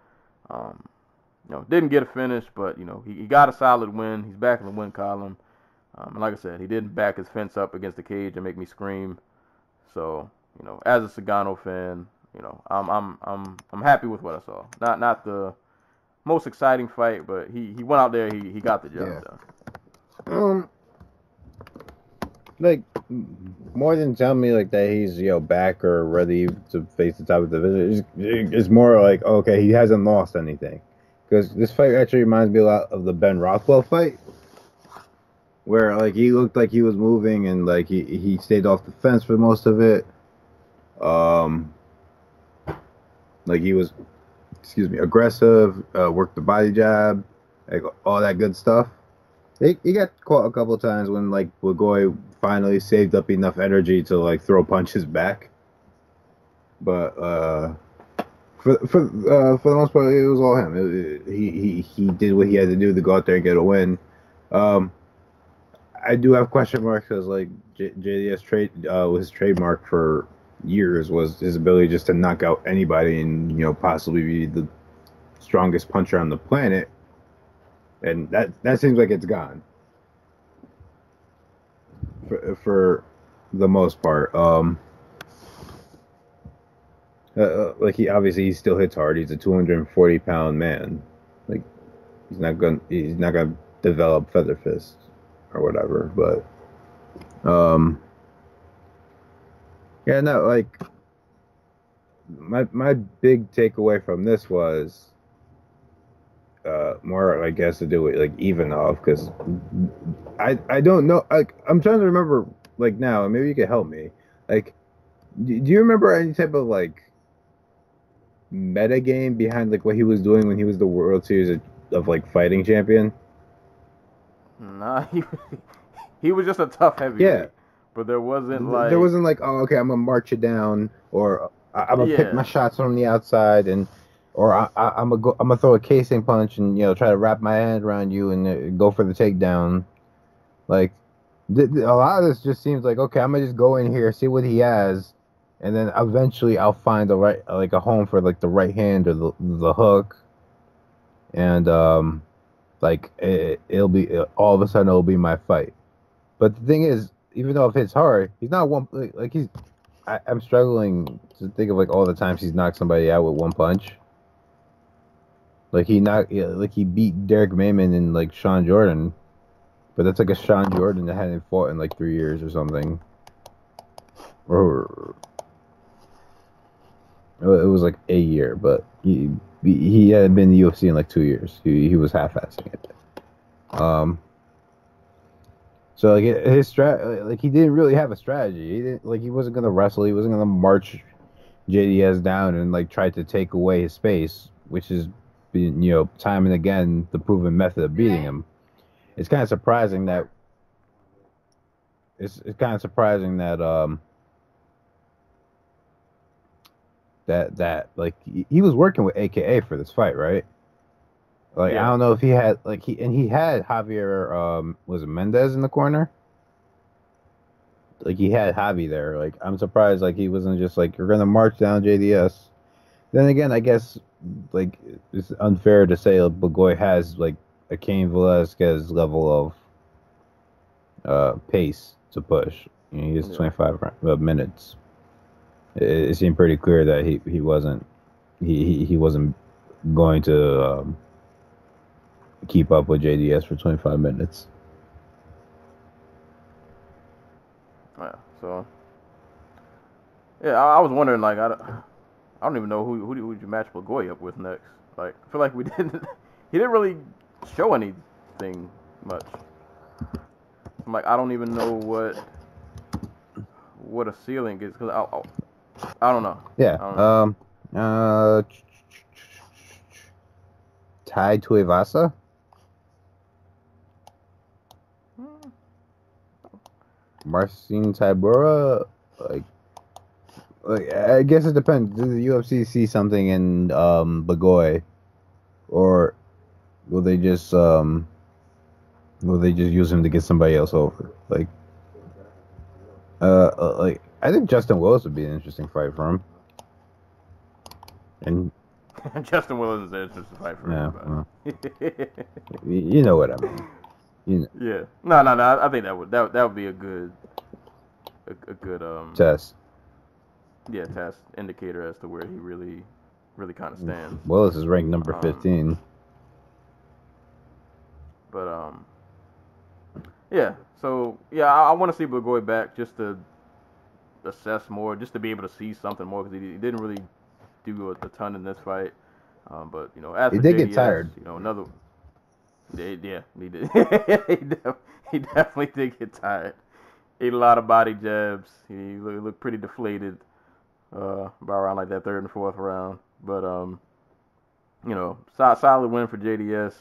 Didn't get a finish, but he got a solid win. He's back in the win column. And like I said, he didn't back his fence up against the cage and make me scream. So as a Sagano fan, I'm happy with what I saw. Not the most exciting fight, but he went out there, he got the job done. Like, more than telling me like that he's back or ready to face the top of the division, it's more like, okay, he hasn't lost anything. Because this fight actually reminds me a lot of the Ben Rothwell fight, where like he looked like he was moving and like he stayed off the fence for most of it. Like he was, aggressive, worked the body jab, like all that good stuff. He got caught a couple of times when like Blagoy finally saved up enough energy to like throw punches back. But for the most part, it was all him. He did what he had to do to go out there and get a win. I do have question marks because like JDS his trademark for years was his ability just to knock out anybody and possibly be the strongest puncher on the planet. And that seems like it's gone for the most part. Like he still hits hard. He's a 240-pound man. Like he's not gonna develop feather fists or whatever. But yeah, no, like my big takeaway from this was more, I guess, to do with like Ivanov, because I don't know. Like I'm trying to remember like now, and maybe you could help me. Like, do you remember any type of like meta game behind like what he was doing when he was the World Series of like fighting champion? Nah, he was just a tough heavyweight. Yeah, but there wasn't like oh, okay, I'm gonna march you down, or I'm gonna pick my shots from the outside, or I'm gonna throw a casing punch and try to wrap my hand around you and go for the takedown. Like a lot of this just seems like, okay, I'm gonna just go in here, see what he has, and then eventually I'll find a home for like the right hand or the hook, and it'll be all of a sudden it'll be my fight. But the thing is, even though it hits hard, he's not one like he's. I'm struggling to think of like all the times he's knocked somebody out with one punch. Like he beat Derek Mayman and like Sean Jordan, but that's like a Sean Jordan that hadn't fought in like 3 years or something. Or it was like a year, but he hadn't been in the UFC in like 2 years. He was half-assing it. So like like he didn't really have a strategy. He wasn't gonna wrestle. He wasn't gonna march JDS down and like try to take away his space, which is, time and again the proven method of beating him. It's kind of surprising that that like he was working with AKA for this fight, right? Like I don't know if he had he had Javier was it Mendez in the corner? Like he had Javi there. Like I'm surprised like he wasn't just like you're gonna march down JDS. Then again, I guess like it's unfair to say Burgoy has like a Cain Velasquez level of pace to push. He has 25 minutes. It seemed pretty clear that he wasn't going to keep up with JDS for 25 minutes. Yeah. So. Yeah, I was wondering like I don't even know who would you match Burgoy up with next. Like I feel like he didn't really show anything much. I'm like I don't even know what a ceiling is because I don't know. Yeah. Tai Tuivasa. Marcin Tybura. Like I guess it depends. Does the UFC see something in Burgoy, or will they just use him to get somebody else over? Like I think Justin Willis would be an interesting fight for him. And Justin Willis is an interesting fight for him. You know what I mean. Yeah. No. I think that would be a good test. Yeah, test indicator as to where he really kind of stands. Willis is ranked number 15. But yeah. So yeah, I want to see Burgoy back just to assess more, just to be able to see something more because he didn't really do a ton in this fight. But as he did JDS, get tired. Another. Yeah, he did. he definitely did get tired. Ate a lot of body jabs. He looked pretty deflated by around like that third and fourth round. But solid win for JDS.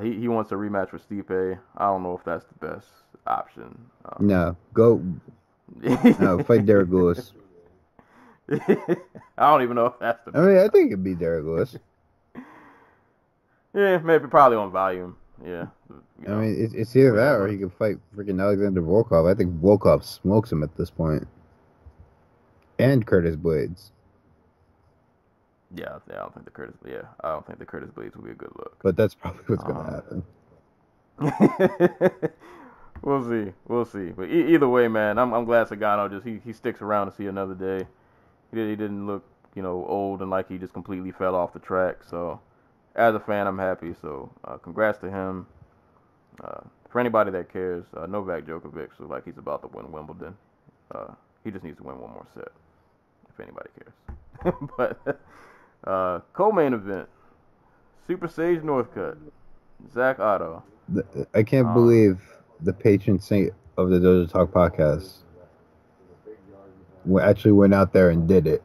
He wants a rematch with Stipe. I don't know if that's the best option. No, fight Derek Lewis. I don't even know if that's the best. I mean, I think it'd be Derek Lewis. Yeah, maybe probably on volume. Yeah. I mean, it's either that or he could fight freaking Alexander Volkov. I think Volkov smokes him at this point. And Curtis Blades. Yeah, I don't think the Curtis Blades will be a good look. But that's probably what's going to happen. We'll see. But either way, man, I'm glad Sagano just he sticks around to see another day. He didn't look old and like he just completely fell off the track. So as a fan, I'm happy. So congrats to him. For anybody that cares, Novak Djokovic looks like he's about to win Wimbledon. He just needs to win one more set. If anybody cares. But co-main event, Super Sage Northcutt, Zach Otto. I can't believe the patron saint of the Dojotalkpodcast actually went out there and did it.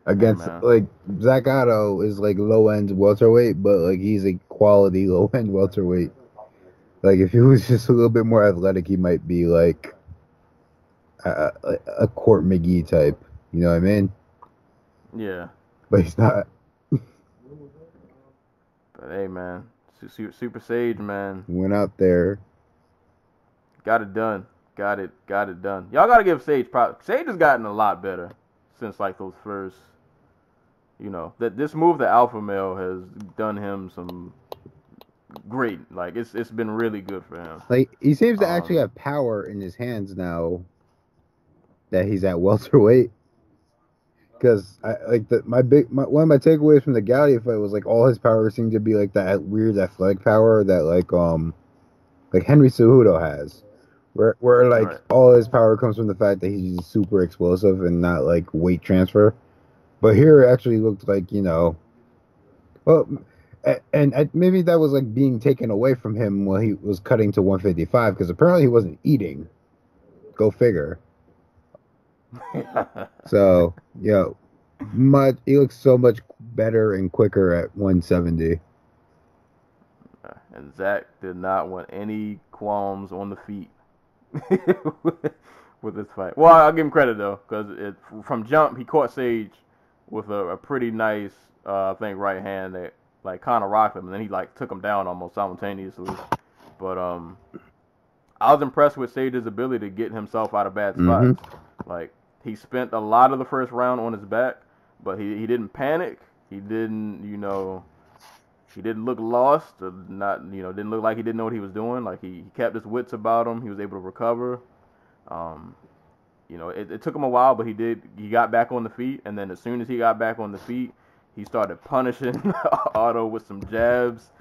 Against, like, Zach Otto is, like, low-end welterweight, but, like, he's a quality low-end welterweight. Like, if he was just a little bit more athletic, he might be, like, a Court McGee type. You know what I mean? Yeah. But he's not. But, hey, man. Super Sage, man. Went out there. Got it done. Got it done. Y'all got to give Sage props. Sage has gotten a lot better since, like, those first... that this move, the alpha male, has done him some great. Like it's been really good for him. Like he seems to actually have power in his hands now that he's at welterweight. because one of my takeaways from the Gowdy fight was like all his power seemed to be like that weird athletic power that like Henry Cejudo has, where like Right. all his power comes from the fact that he's just super explosive and not like weight transfer. But here it actually looked like, well, and maybe that was like being taken away from him while he was cutting to 155 because apparently he wasn't eating. Go figure. So, he looks so much better and quicker at 170. And Zach did not want any qualms on the feet with this fight. Well, I'll give him credit though, because from jump he caught Sage with a pretty nice, I think, right hand that like kind of rocked him, and then he like took him down almost simultaneously. But I was impressed with Sage's ability to get himself out of bad spots. Like he spent a lot of the first round on his back, but he didn't panic. He didn't, he didn't look lost, or not, didn't look like he didn't know what he was doing. Like he kept his wits about him. He was able to recover. It took him a while, but he got back on the feet, and then as soon as he got back on the feet, he started punishing Otto with some jabs.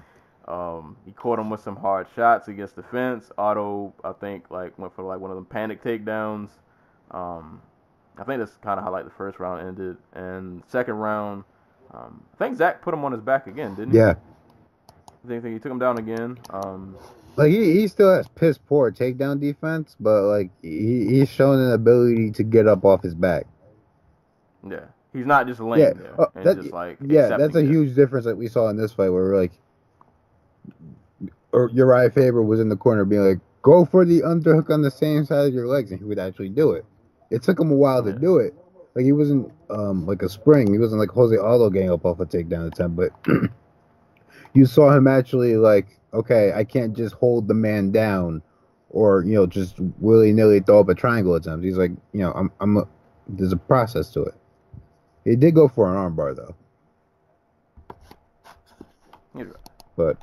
He caught him with some hard shots against the fence. Otto, I think, went for one of them panic takedowns. I think that's kind of how the first round ended. And second round, I think Zach put him on his back again, didn't he? Yeah. I think he took him down again. He still has piss poor takedown defense, but like he's shown an ability to get up off his back. Yeah, he's not just laying there and that's a huge difference that we saw in this fight where we're like, or Uriah Faber was in the corner being like, go for the underhook on the same side of your legs, and he would actually do it. It took him a while to do it. Like he wasn't like a spring. He wasn't like Jose Aldo getting up off a takedown attempt, but you saw him actually like, okay, I can't just hold the man down, or just willy nilly throw up a triangle attempt. He's like, there's a process to it. He did go for an armbar though. He's right.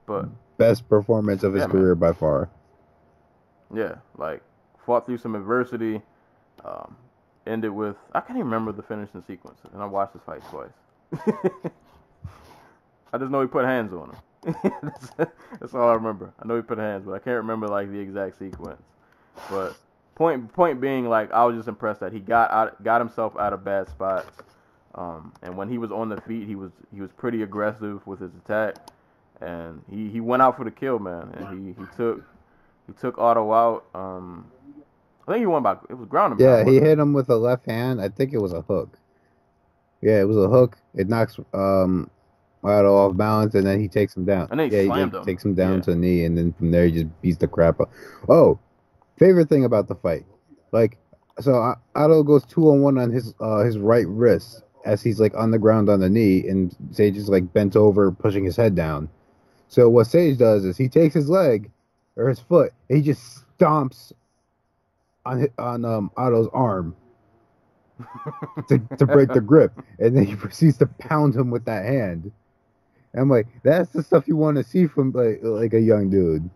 But best performance of his career by far. Yeah, fought through some adversity. Ended with, I can't even remember the finishing sequence, and I watched this fight twice. I just know he put hands on him. That's all I remember. I know he put hands, but I can't remember the exact sequence. But point being, I was just impressed that he got himself out of bad spots. And when he was on the feet, he was pretty aggressive with his attack, and he went out for the kill, man. And he took Otto out. I think he won it was ground and pound. Yeah, he hit him with a left hand. I think it was a hook. Yeah, it was a hook. It knocks Otto off balance, and then he takes him down. And then he takes him down to the knee, and then from there he just beats the crap out. Oh, favorite thing about the fight, so Otto goes 2-on-1 on his right wrist as he's on the ground on the knee, and Sage is bent over, pushing his head down. So what Sage does is he takes his leg or his foot, and he just stomps on Otto's arm to break the grip, and then he proceeds to pound him with that hand. And I'm like, that's the stuff you want to see from like a young dude.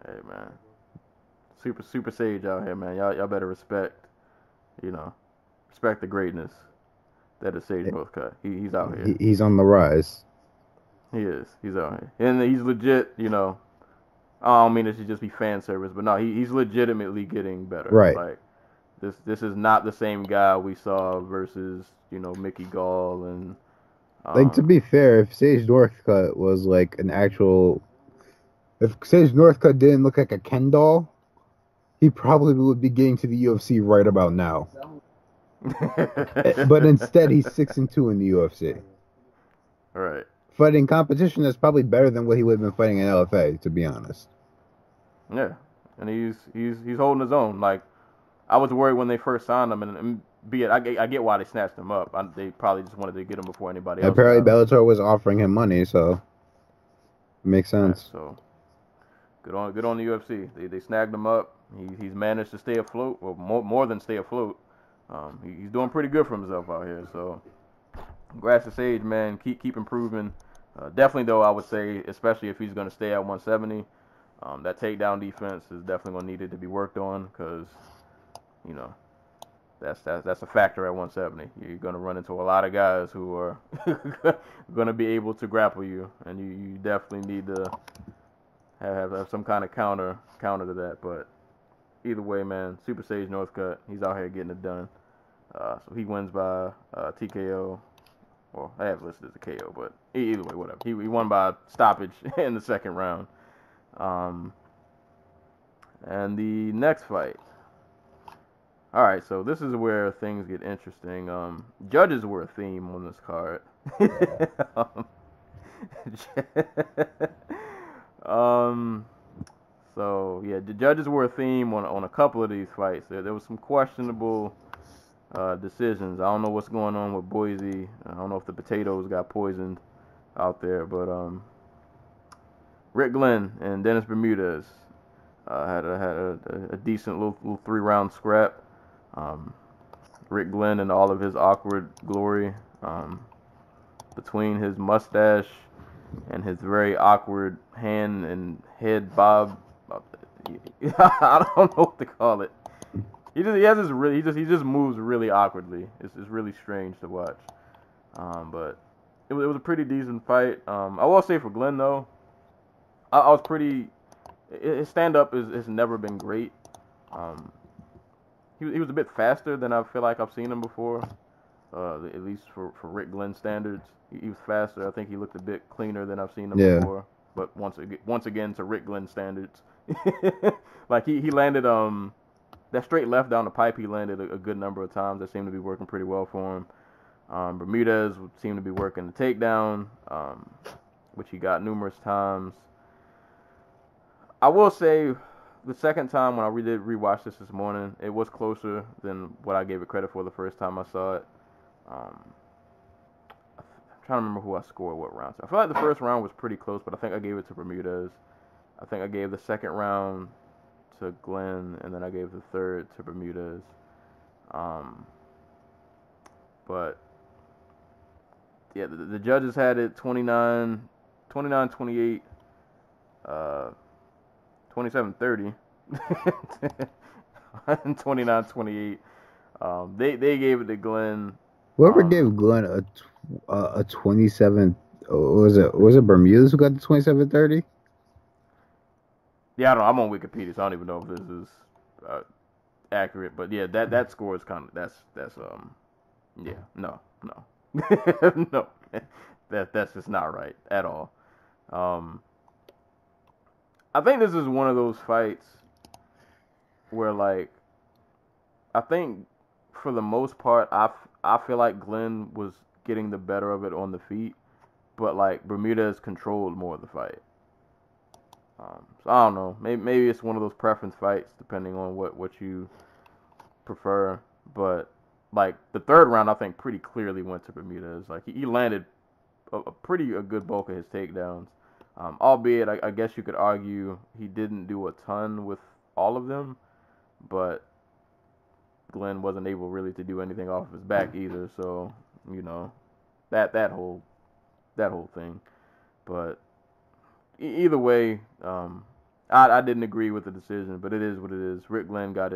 Hey man, super Sage out here, man. Y'all better respect the greatness that is Sage Northcutt. He's out here. He's on the rise. He is. He's out here, and he's legit. I don't mean it should just be fan service, but no, he's legitimately getting better. Right. This is not the same guy we saw versus Mickey Gall and. To be fair, if Sage Northcutt was if Sage Northcutt didn't look like a Ken doll, he probably would be getting to the UFC right about now. But instead, he's 6-2 in the UFC. All right. Fighting competition is probably better than what he would have been fighting in LFA, to be honest. Yeah, and he's holding his own. I was worried when they first signed him, and be it, I get why they snatched him up. They probably just wanted to get him before anybody else. Apparently, Bellator was offering him money, so it makes sense. Yeah, so good on the UFC. They snagged him up. He's managed to stay afloat, or more than stay afloat. He's doing pretty good for himself out here. So congrats to Sage, man. Keep improving. Definitely, though, I would say, especially if he's going to stay at 170, that takedown defense is definitely going to need it to be worked on because, that's a factor at 170. You're going to run into a lot of guys who are going to be able to grapple you, and you definitely need to have some kind of counter to that. But either way, man, Super Sage Northcutt, he's out here getting it done. So he wins by TKO. Well, I have it listed as a KO, but either way, whatever. He won by stoppage in the second round. And the next fight. All right, so this is where things get interesting. Judges were a theme on this card. So yeah, the judges were a theme on a couple of these fights. There was some questionable decisions. I don't know what's going on with Boise. I don't know if the potatoes got poisoned out there, but Rick Glenn and Dennis Bermudez had a decent little 3-round scrap. Rick Glenn and all of his awkward glory, between his mustache and his very awkward hand and head bob. I don't know what to call it. He just moves really awkwardly. It's really strange to watch. But it was a pretty decent fight. I will say for Glenn though, I was pretty. His stand up has never been great. He was a bit faster than I feel like I've seen him before. At least for Rick Glenn standards, he was faster. I think he looked a bit cleaner than I've seen him before. But once again, to Rick Glenn standards, like he landed that straight left down the pipe. He landed a good number of times. That seemed to be working pretty well for him. Bermudez seemed to be working the takedown, which he got numerous times. I will say, the second time when I did rewatch this morning, it was closer than what I gave it credit for the first time I saw it. I'm trying to remember who I scored what round. I feel like the first round was pretty close, but I think I gave it to Bermudez. I think I gave the second round to Glenn, and then I gave the third to Bermudez. But yeah, the judges had it 29-28, 27-30, and 29-28. They gave it to Glenn. Whoever gave Glenn a 27, was it Bermudez who got the 27-30? Yeah, I don't know. I'm on Wikipedia, so I don't even know if this is accurate. But yeah, that score is kind of that's yeah, no no, that's just not right at all. I think this is one of those fights where, like, I think for the most part, I feel like Glenn was getting the better of it on the feet, but like Bermudez controlled more of the fight. So I don't know. Maybe it's one of those preference fights, depending on what you prefer. But like the third round, I think pretty clearly went to Bermudez. Like he landed a good bulk of his takedowns. Albeit, I guess you could argue he didn't do a ton with all of them, but Glenn wasn't able really to do anything off his back either. So you know that whole thing. But either way, I didn't agree with the decision, but it is what it is. Rick Glenn got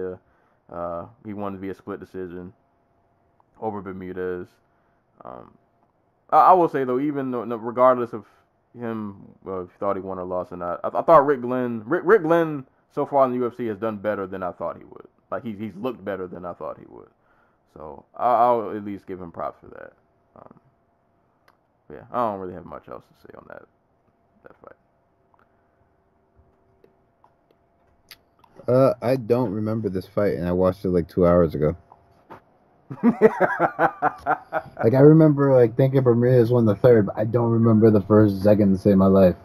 he won via split decision over Bermudez. I will say though, even though, regardless of him, if you thought he won or lost or not, I thought Rick Glenn so far in the UFC has done better than I thought he would. Like he's looked better than I thought he would. So I'll at least give him props for that. Yeah, I don't really have much else to say on that fight. I don't remember this fight, and I watched it like 2 hours ago. Like I remember like thinking Bermudez won the third, but I don't remember the first second to save my life.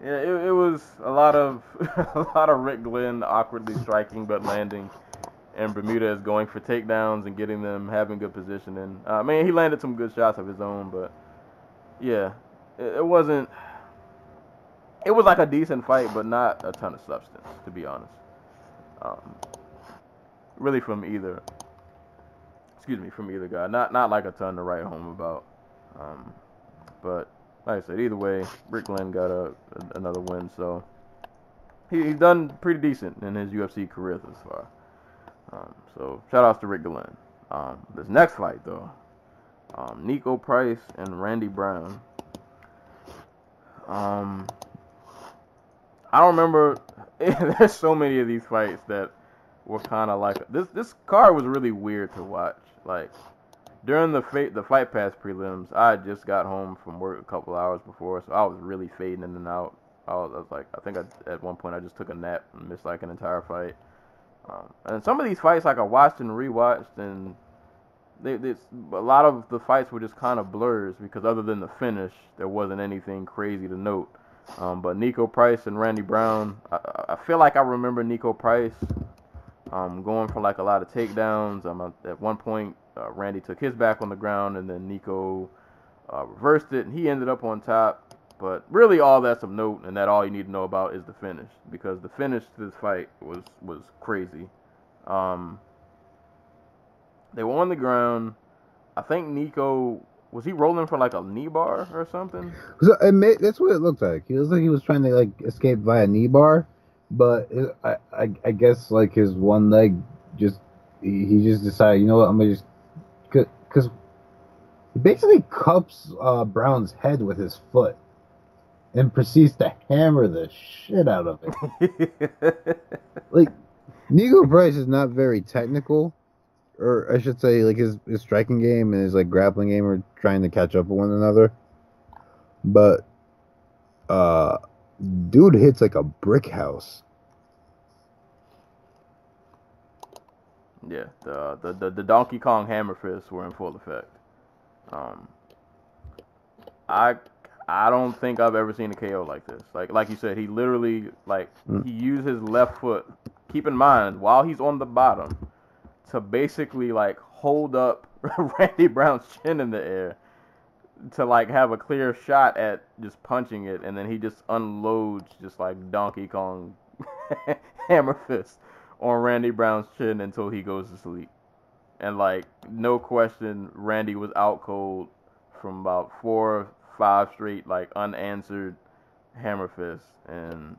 Yeah, it was a lot of Rick Glenn awkwardly striking but landing, and Bermudez going for takedowns and getting them, having good positioning. I mean, he landed some good shots of his own, but yeah, it wasn't. It was like a decent fight, but not a ton of substance, to be honest. Really from either guy. Not like a ton to write home about. But like I said, either way, Rick Glenn got another win, so he's done pretty decent in his UFC career thus far. So shout outs to Rick Glenn. This next fight though, Nico Price and Randy Brown. I don't remember. There's so many of these fights that were kind of like this card was really weird to watch. Like during the Fight Pass prelims, I had just got home from work a couple hours before, so I was really fading in and out. I was like, at one point I just took a nap and missed like an entire fight. And some of these fights like I watched and rewatched, and a lot of the fights were just kind of blurs because other than the finish, there wasn't anything crazy to note. But Nico Price and Randy Brown, I feel like I remember Nico Price going for like a lot of takedowns. At one point, Randy took his back on the ground, and then Nico reversed it, and he ended up on top. But really, all that's of note, and that all you need to know about is the finish, because the finish to this fight was crazy. They were on the ground. I think Nico was he rolling for like a knee bar or something? So that's what it looked like. He was trying to like escape via knee bar, but I guess like his one leg he just decided, you know what, I'm gonna just because he basically cups Brown's head with his foot and proceeds to hammer the shit out of it. Like, Nico Price is not very technical, or I should say, like his striking game and his like grappling game are trying to catch up with one another. But dude hits like a brick house. Yeah, the Donkey Kong hammer fists were in full effect. I don't think I've ever seen a KO like this. Like you said, he literally he used his left foot. Keep in mind, while he's on the bottom, to basically like hold up Randy Brown's chin in the air to like have a clear shot at just punching it, and then he just unloads just like Donkey Kong hammer fist on Randy Brown's chin until he goes to sleep. And like no question, Randy was out cold from about 4-5 straight like unanswered hammer fists, and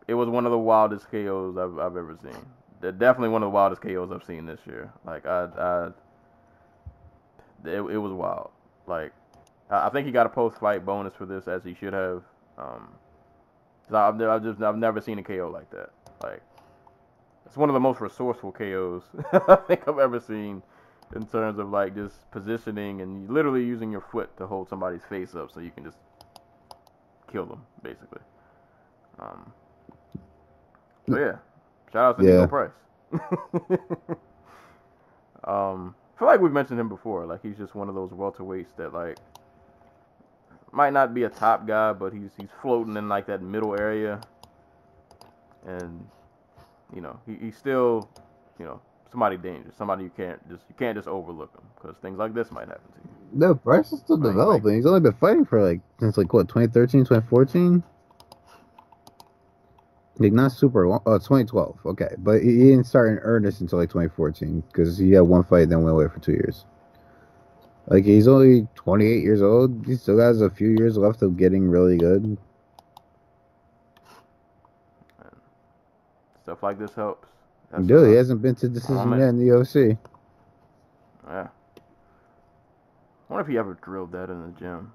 it was one of the wildest KOs I've ever seen. Definitely one of the wildest KOs I've seen this year. Like it was wild. Like I think he got a post-fight bonus for this, as he should have. I've never seen a KO like that. Like it's one of the most resourceful KOs I think I've ever seen, in terms of like just positioning and literally using your foot to hold somebody's face up so you can just kill them, basically. So yeah, shout out to Nico Price. I feel like we've mentioned him before. Like he's just one of those welterweights that like might not be a top guy, but he's floating in like that middle area, and you know he's still somebody dangerous, somebody you can't just overlook him, because things like this might happen to you. No, Price is still developing. He's only been fighting for like since like what, 2013, 2014. Like not super long. Oh, 2012. Okay, but he didn't start in earnest until like 2014 because he had one fight, then went away for 2 years. Like he's only 28 years old. He still has a few years left of getting really good. And stuff like this helps. Dude, he hasn't been to decision yet in the UFC. Yeah. I wonder if he ever drilled that in the gym.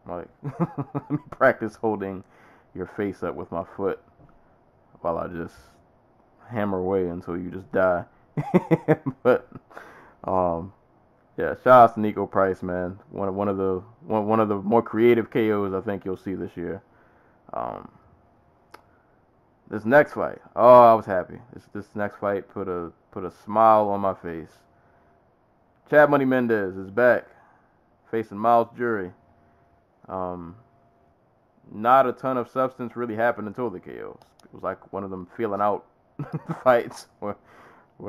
Like, let me practice holding your face up with my foot while I just hammer away until you just die. But yeah, shout out to Nico Price, man. One of the more creative KOs I think you'll see this year. This next fight, oh, I was happy. This next fight put a smile on my face. Chad Money Mendez is back, facing Miles Jury. Not a ton of substance really happened until the KOs. It was like one of them feeling out fights where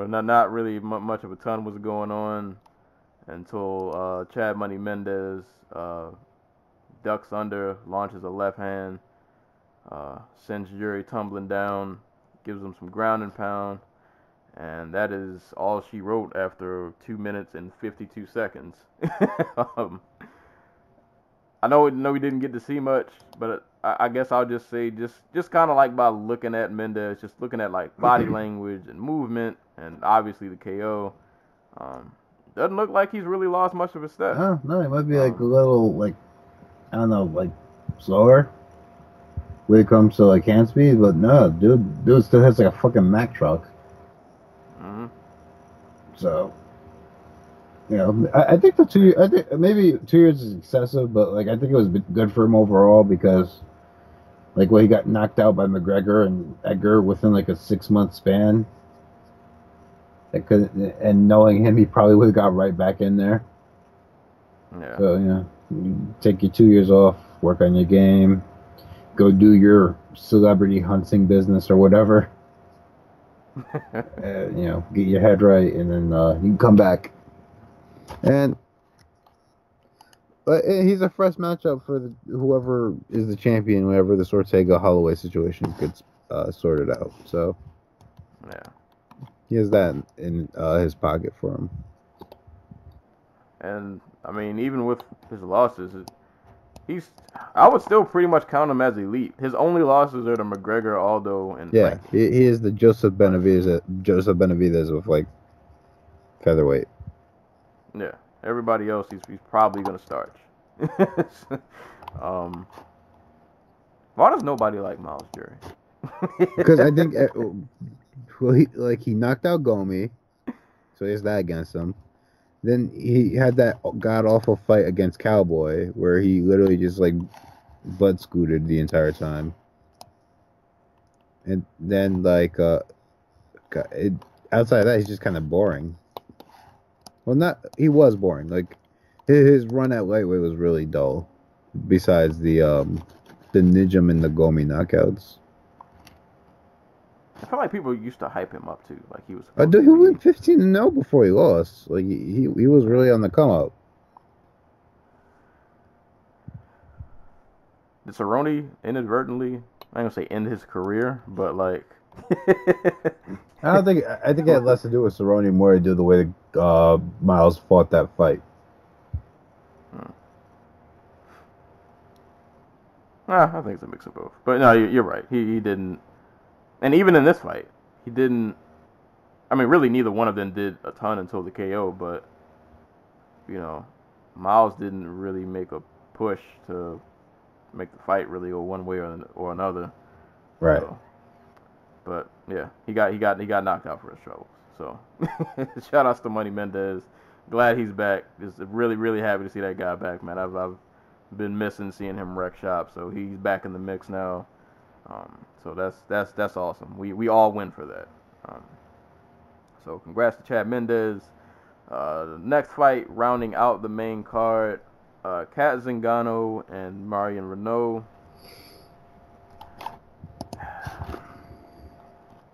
not really much of a ton was going on until Chad Money Mendez ducks under, launches a left hand, sends Jury tumbling down, gives him some ground and pound, and that is all she wrote after 2 minutes and 52 seconds. I know we didn't get to see much, but I guess I'll just say just kind of like by looking at Mendez, just looking at like body language and movement, and obviously the KO. Doesn't look like he's really lost much of his step. No, he might be like a little like I don't know, like slower when it comes to like hand speed, but no, dude still has like a fucking Mack truck. Mm-hmm. So, you know, I think the 2 years, I think maybe 2 years is excessive, but like I think it was good for him overall because like when he got knocked out by McGregor and Edgar within like a 6-month span. And knowing him, he probably would have got right back in there. Yeah. So, you know, you take your 2 years off, work on your game, go do your celebrity hunting business or whatever. You know, get your head right, and then you can come back. But he's a fresh matchup for whoever is the champion, whenever this Ortega-Holloway situation gets sorted out. So, yeah. He has that in his pocket for him. And, I mean, even with his losses, I would still pretty much count him as elite. His only losses are to McGregor, Aldo, and yeah, Frankie. he is the Joseph Benavidez of, like, featherweight. Yeah. Everybody else, he's probably going to starch. Why does nobody like Miles Jury? Because I think... Well, he knocked out Gomi, so he has that against him. Then he had that god-awful fight against Cowboy, where he literally just, like, blood scooted the entire time. And then, like, outside of that, he's just kind of boring. Well, he was boring. Like, his run at lightweight was really dull, besides the Nijam and the Gomi knockouts. I feel like people used to hype him up too, like he was. Dude, he went 15-0 before he lost. Like he was really on the come up. Did Cerrone inadvertently? I ain't gonna say end his career, but like. I think it had less to do with Cerrone, more to do with the way Miles fought that fight. I think it's a mix of both. But no, you're right. He didn't. And even in this fight, he didn't. I mean, really, neither one of them did a ton until the KO. But you know, Miles didn't really make a push to make the fight really go one way or another. Right. So, but yeah, he got knocked out for his troubles. So shout outs to Money Mendez. Glad he's back. Just really, really happy to see that guy back, man. I've been missing seeing him wreck shop. So he's back in the mix now. So that's awesome. We all win for that. So congrats to Chad Mendez. Next fight, rounding out the main card, Kat Zingano and Marion Renault.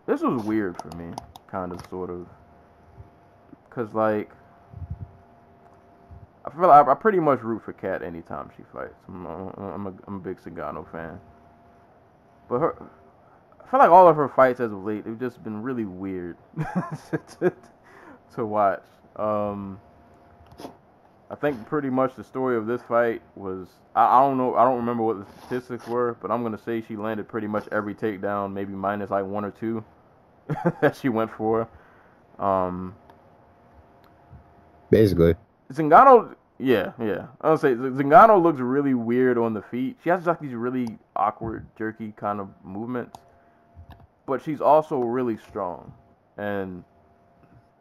This was weird for me, kind of, sort of, cause like I feel like I pretty much root for Kat anytime she fights. I'm a big Zingano fan. But I feel like all of her fights as of late have just been really weird to watch. I think pretty much the story of this fight was I don't know, I don't remember what the statistics were, but I'm gonna say she landed pretty much every takedown, maybe minus like one or two that she went for. Basically. Zingano, yeah. I would say Zingano looks really weird on the feet. She has like these really awkward, jerky kind of movements, but she's also really strong. And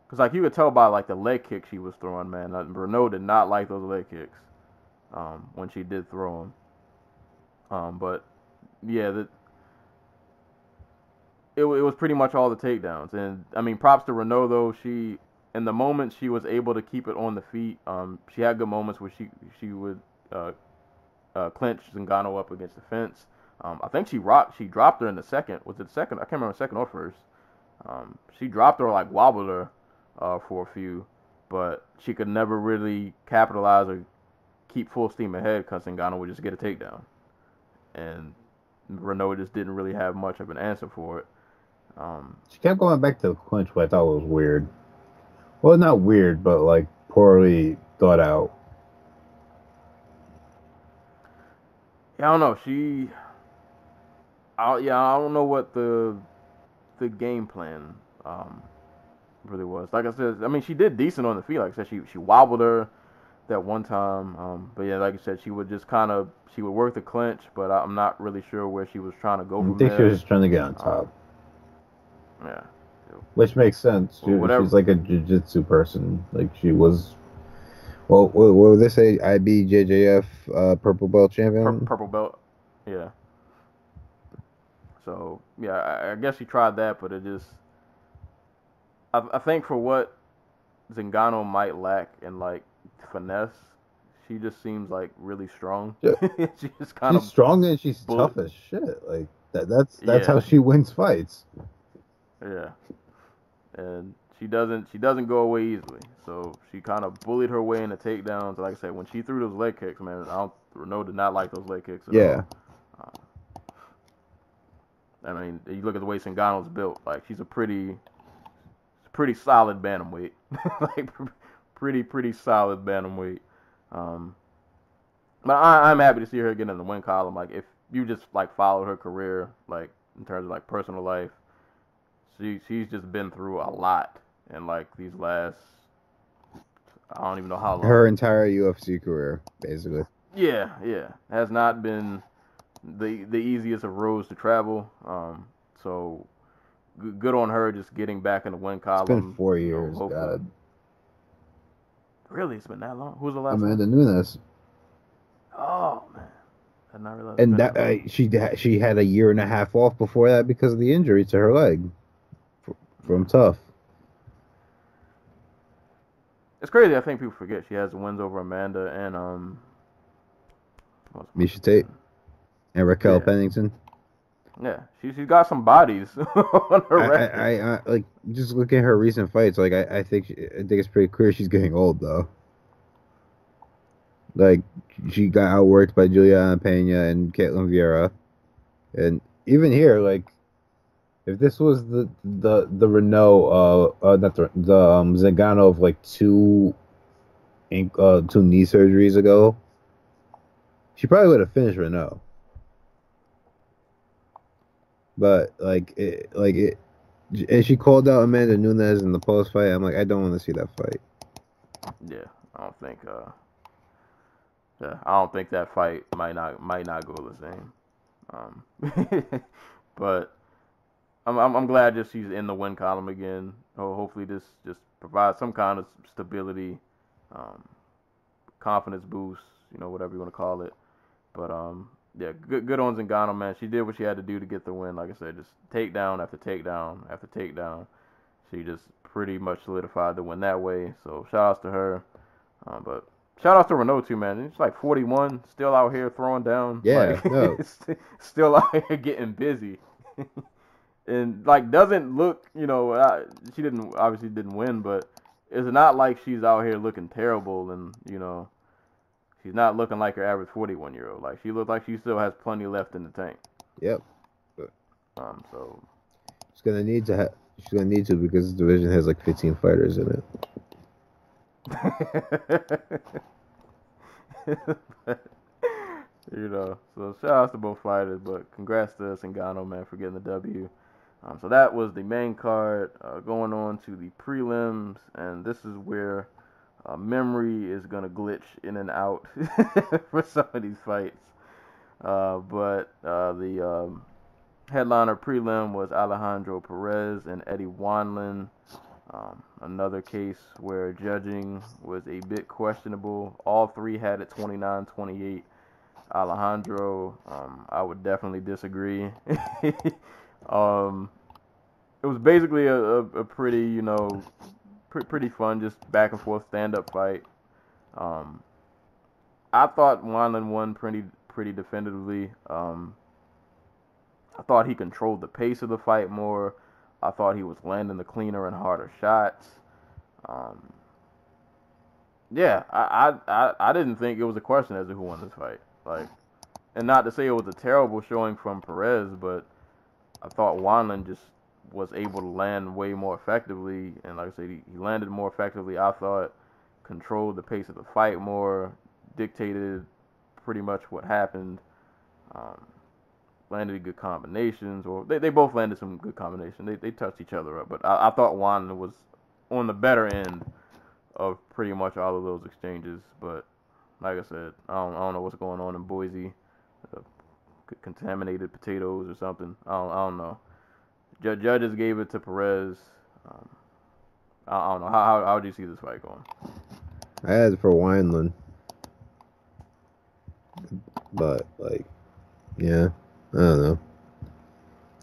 because like you could tell by like the leg kick she was throwing, man. Renault did not like those leg kicks when she did throw them. But yeah, it was pretty much all the takedowns. And I mean, props to Renault though. She, in the moment she was able to keep it on the feet. She had good moments where she would clinch Zingano up against the fence. I think she dropped her in the second. Was it second? I can't remember second or first. She dropped her, like wobbled her for a few, but she could never really capitalize or keep full steam ahead because Zingano would just get a takedown. And Renault just didn't really have much of an answer for it. She kept going back to the clinch, which I thought was weird. Well, not weird, but like poorly thought out. Yeah, I don't know. I don't know what the game plan really was. Like I said, I mean, she did decent on the feet. Like I said, she wobbled her that one time. But yeah, like you said, she would work the clinch, but I'm not really sure where she was trying to go from I think there. she was just trying to get on top. Yeah. Which makes sense. She's like a jiu-jitsu person. Like she was. Well, what would they say? IBJJF purple belt champion. Purple belt. Yeah. So yeah, I guess she tried that, but it just. I think for what Zingano might lack in like finesse, she just seems like really strong. Yeah. She's kind of strong and she's tough as shit. Like that's how she wins fights. Yeah. And she doesn't go away easily. So she kind of bullied her way into takedowns. Like I said, when she threw those leg kicks, man, Renault did not like those leg kicks at all. I mean, you look at the way Zingano's built. Like she's a pretty solid bantamweight. Like pretty solid bantamweight. But I'm happy to see her get in the win column. Like if you just like follow her career, like in terms of like personal life, she's just been through a lot in like these last, I don't even know how long. Her entire UFC career, basically. Yeah, has not been the easiest of roads to travel. So good on her just getting back in the win column. It's been 4 years. God. Really, it's been that long. Who's the last Amanda one? Nunes. Oh man, I did not realize. And that she had a year and a half off before that because of the injury to her leg from Tough. It's crazy. I think people forget she has the wins over Amanda and Miesha Tate and Raquel Pennington. Yeah, she's got some bodies on her record. I like just look at her recent fights. Like I think it's pretty clear she's getting old though. Like she got outworked by Juliana Pena and Caitlin Vieira, and even here, like if this was the Renault, not the Zingano of like two knee surgeries ago, she probably would have finished Renault. But and she called out Amanda Nunes in the post fight. I'm like, I don't want to see that fight. Yeah, I don't think that fight might not go the same. But I'm glad that she's in the win column again. Hopefully this just provides some kind of stability, confidence boost, whatever you want to call it. But yeah, good on Zingano, man. She did what she had to do to get the win. Like I said, just takedown after takedown after takedown. She just pretty much solidified the win that way. So shout outs to her. But shout outs to Renault too, man. It's like 41, still out here throwing down. Yeah, like, still out here getting busy. And like doesn't look, she obviously didn't win, but it's not like she's out here looking terrible and she's not looking like her average 41-year-old. Like she looks like she still has plenty left in the tank. Yep. So she's gonna need to because the division has like 15 fighters in it. So shout out to both fighters, but congrats to Zingano, man, for getting the W. So that was the main card. Going on to the prelims, and this is where memory is gonna glitch in and out for some of these fights. But the headliner prelim was Alejandro Perez and Eddie Wanlin. Another case where judging was a bit questionable. All three had it 29-28. Alejandro, I would definitely disagree. It was basically a pretty, pretty fun, just back and forth stand-up fight. I thought Wanlin won pretty definitively. I thought he controlled the pace of the fight more. I thought he was landing the cleaner and harder shots. Yeah, I didn't think it was a question as to who won this fight. Like, and not to say it was a terrible showing from Perez, but I thought Wanlin just was able to land way more effectively. And like I said, he landed more effectively. I thought controlled the pace of the fight more, dictated pretty much what happened. landed good combinations, or they both landed some good combinations. They touched each other up, but I thought Wineland was on the better end of pretty much all of those exchanges. But like I said, I don't know what's going on in Boise. Contaminated potatoes or something. I don't know. Judges gave it to Perez. I don't know. How do you see this fight going? I had it for Wineland. But, like, yeah, I don't know.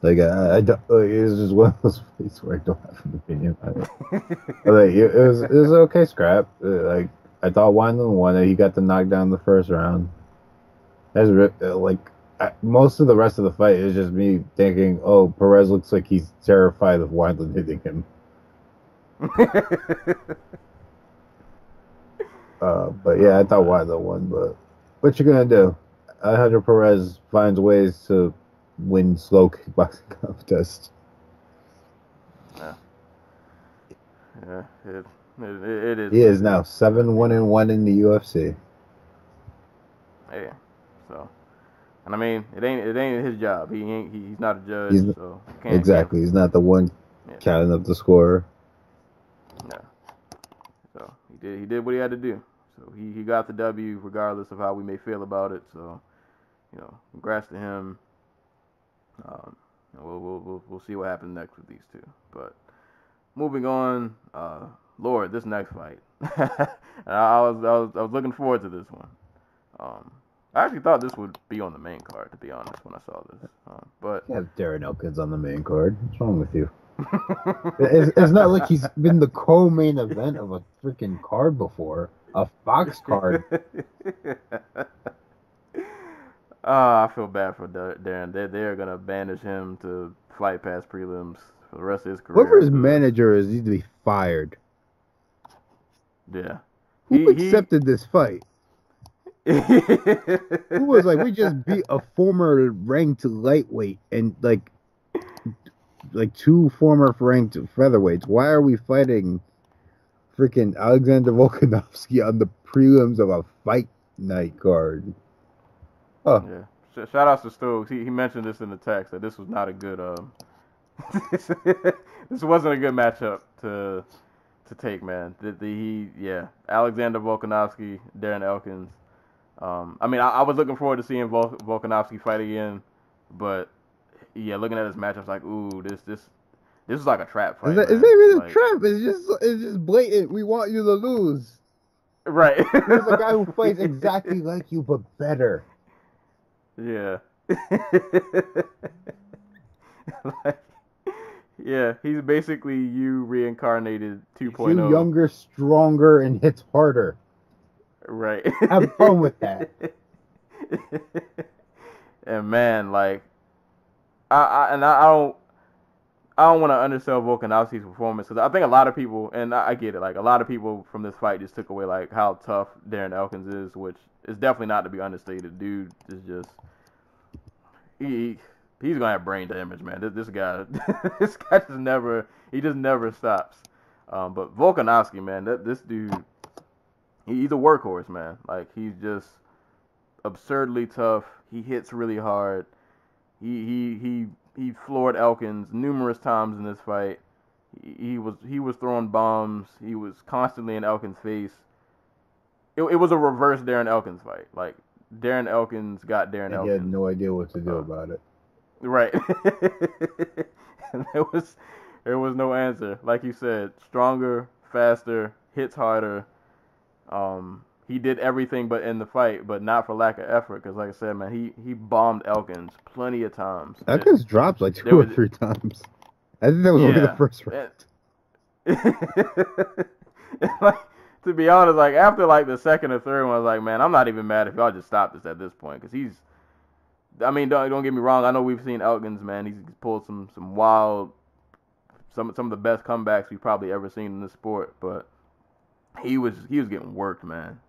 Like, I don't, like, it's just one of those fights where I don't have an opinion on it. Like, it was an okay scrap. Like, I thought Wineland won it. He got the knockdown in the first round. That's most of the rest of the fight is just me thinking, oh, Perez looks like he's terrified of Wineland hitting him. But yeah, I thought Wineland won. But what you gonna do? Alejandro Perez finds ways to win slow kickboxing contests. Yeah, it is. He is now 7-1-1 in the UFC. Yeah, so, and I mean, it ain't his job. He's not a judge, so exactly. He's not the one counting up the score. Yeah. So he did what he had to do. So he got the W regardless of how we may feel about it. So, congrats to him. We'll see what happens next with these two. But moving on, Lord, this next fight. I was looking forward to this one. I actually thought this would be on the main card, to be honest, when I saw this. But you have Darren Elkins on the main card. What's wrong with you? It's not like he's been the co-main event of a freaking card before. A Fox card. I feel bad for Darren. They're going to banish him to Fight Pass prelims for the rest of his career. Whoever his manager is needs to be fired. Yeah. Who accepted this fight? Who was like, we just beat a former ranked lightweight and like two former ranked featherweights. Why are we fighting freaking Alexander Volkanovski on the prelims of a fight night card? Oh yeah. Shout out to Stokes. He mentioned this in the text that this was not a good this wasn't a good matchup to take, man. Alexander Volkanovski, Darren Elkins. I mean, I was looking forward to seeing Volkanovski fight again, but yeah, looking at his matchups, like, ooh, this is like a trap fight. It's not even a trap. It's just blatant. We want you to lose. Right. There's a guy who fights exactly like you, but better. Yeah. Yeah, he's basically you reincarnated 2.0. You younger, stronger, and hits harder. Right. Have fun with that. And man, like, I don't want to undersell Volkanovski's performance, because I think a lot of people, and I get it, like a lot of people from this fight just took away like how tough Darren Elkins is, which is definitely not to be understated. Dude is just he's gonna have brain damage, man. This guy just never stops. But Volkanovski, man, this dude, he's a workhorse, man. Like, he's just absurdly tough. He hits really hard. He floored Elkins numerous times in this fight. He was throwing bombs. He was constantly in Elkins' face. It was a reverse Darren Elkins fight. Like, Darren Elkins got Darren Elkins. He had no idea what to do about it. Right. And there was no answer. Like you said, stronger, faster, hits harder. He did everything but in the fight, but not for lack of effort. Because, like I said, man, he bombed Elkins plenty of times. Elkins dropped like two or three times. I think that was only the first round. Like, to be honest, like, after like the second or third one, I was like, man, I'm not even mad if y'all just stop this at this point. Because I mean, don't get me wrong. I know we've seen Elkins, man. He's pulled some wild, some of the best comebacks we've probably ever seen in this sport. But he was getting worked, man.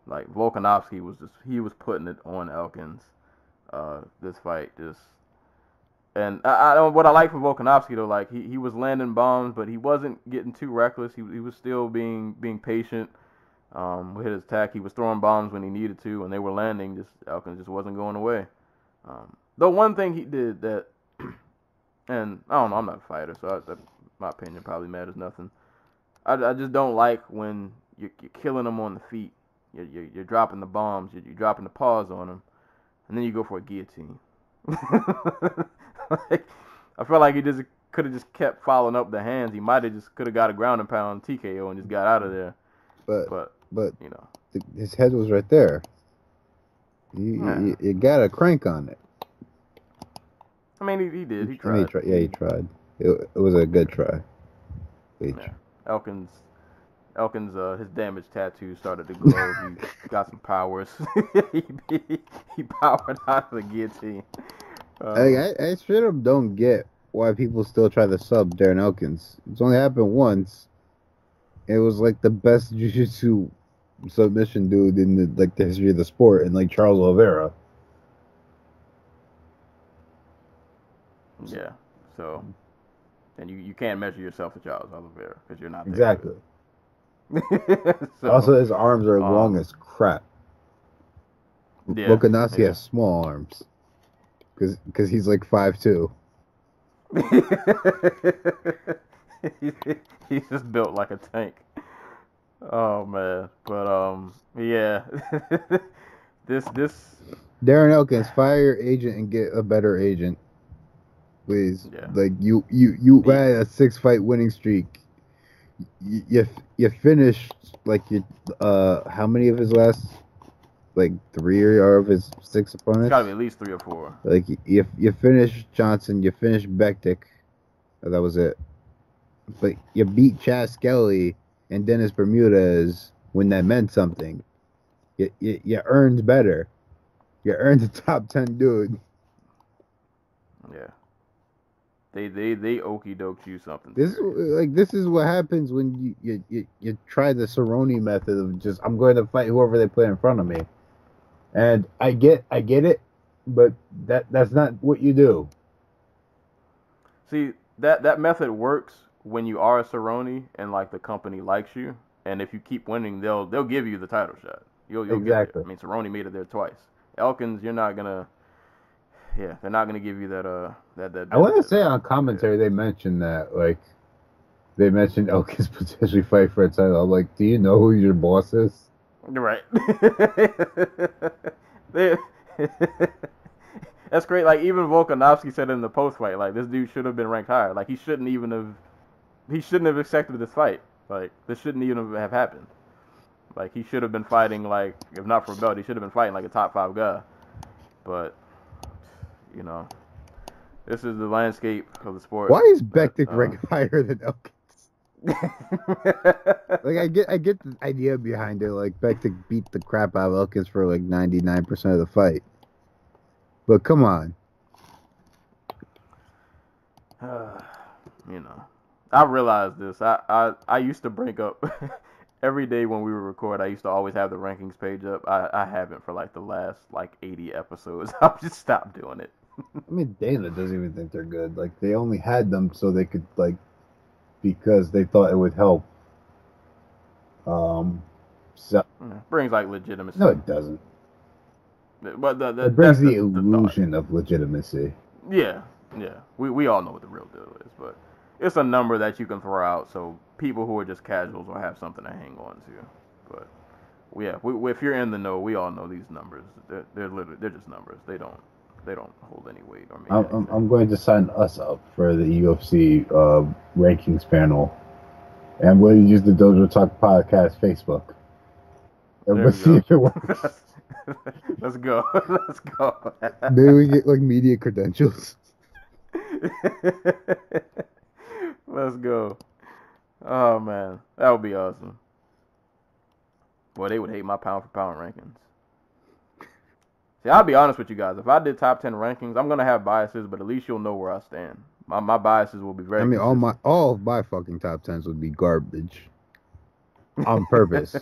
Like, Volkanovski was putting it on Elkins. This fight and what I like from Volkanovski though, like he was landing bombs, but he wasn't getting too reckless. He was still being patient with his attack. He was throwing bombs when he needed to, and they were landing. Elkins just wasn't going away. The one thing he did that, and I don't know, I'm not a fighter, so my opinion probably matters nothing. I just don't like when you're killing them on the feet. You're dropping the bombs, you're dropping the paws on them, and then you go for a guillotine. Like, I feel like he just could have just kept following up the hands. He might have just could have got a ground and pound TKO and just got out of there. But you know, his head was right there. You got a crank on it. I mean, he did. He tried. He tried. It was a good try. Yeah. Elkins, his damage tattoo started to glow. He got some powers. he powered out of the guillotine. I straight up don't get why people still try to sub Darren Elkins. It's only happened once. It was like the best jiu-jitsu submission dude in the history of the sport, and like Charles Oliveira. Yeah. So, and you can't measure yourself to Charles Oliveira because you're not there. Exactly. So, also, his arms are long as crap. Yeah, Volkanovski has small arms because he's like 5'2". He's just built like a tank. Oh man, but yeah, this Darren Elkins, fire your agent and get a better agent, please. Yeah. Like you had a 6-fight winning streak. You finished like how many of his last, like 3 or of his 6 opponents? It's gotta be at least 3 or 4. Like you finished Johnson, you finished Bektic, that was it. But you beat Chad Skelly and Dennis Bermudez when that meant something. You earned better. You earned the top 10 dude. Yeah. They okie doked you something. This is what happens when you try the Cerrone method of just, I'm going to fight whoever they put in front of me. And I get it, but that's not what you do. See, that method works when you are a Cerrone and like the company likes you, and if you keep winning, they'll give you the title shot. You'll Exactly. get it. I mean, Cerrone made it there twice. Elkins, you're not gonna. Yeah, they're not gonna give you that. I want to say on commentary they mentioned that, like, they mentioned Elkins potentially fight for a title. I'm like, do you know who your boss is? Right. That's great. Like, even Volkanovski said in the post fight, like, this dude should have been ranked higher. Like, he shouldn't have accepted this fight. Like, this shouldn't even have happened. Like, he should have been fighting, like, if not for a belt, he should have been fighting like a top 5 guy. But, you know, this is the landscape of the sport. Why is Bektic ranked higher than Elkins? Like, I get the idea behind it. Like, Bektic beat the crap out of Elkins for like 99% of the fight. But come on. You know, I realized this. I used to bring up every day when we would record. I used to always have the rankings page up. I haven't for like the last like 80 episodes. I've just stopped doing it. I mean, Dana doesn't even think they're good. Like, they only had them so they could, like, because they thought it would help. So brings like legitimacy. No, it doesn't. But it brings the illusion of legitimacy. Yeah. We all know what the real deal is, but it's a number that you can throw out so people who are just casuals will have something to hang on to. But yeah, if you're in the know, we all know these numbers. They're just numbers. They don't hold any weight or mean I'm going to sign us up for the UFC rankings panel, and I'm going to use the Dojo Talk Podcast Facebook. And we'll see if it works. Let's go. Maybe we get like media credentials. Let's go. Oh man, that would be awesome. Boy, they would hate my pound for pound rankings. See, I'll be honest with you guys. If I did top 10 rankings, I'm gonna have biases, but at least you'll know where I stand. My biases will be very. I mean, all of my fucking top 10s would be garbage. On purpose.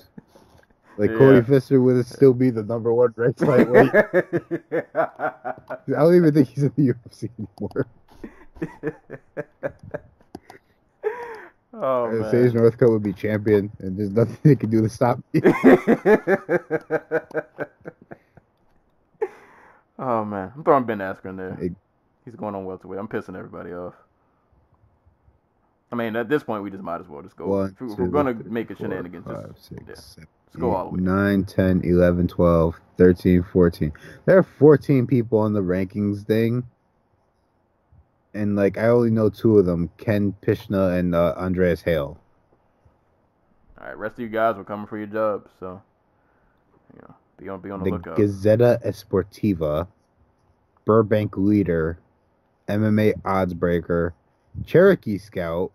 Like, Cody Pfister would still be the number 1 ranked lightweight. I don't even think he's in the UFC anymore. Oh, man. Sage Northcutt would be champion, and there's nothing they can do to stop me. Oh man, I'm throwing Ben Askren there. It- He's going on welterweight. I'm pissing everybody off. I mean, at this point, we just might as well just go. 1, If we're 2, gonna 3, make a 4, shenanigans. 5, Just 6, yeah, 7, let's go all 8, the way. 9, 10, 11, 12, 13, 14. There are 14 people on the rankings thing. And, like, I only know 2 of them, Ken Pishna and Andreas Hale. All right, rest of you guys, we're coming for your jobs, so you know, be on the lookout. Gazzetta Esportiva, Burbank Leader, MMA Oddsbreaker, Cherokee Scout,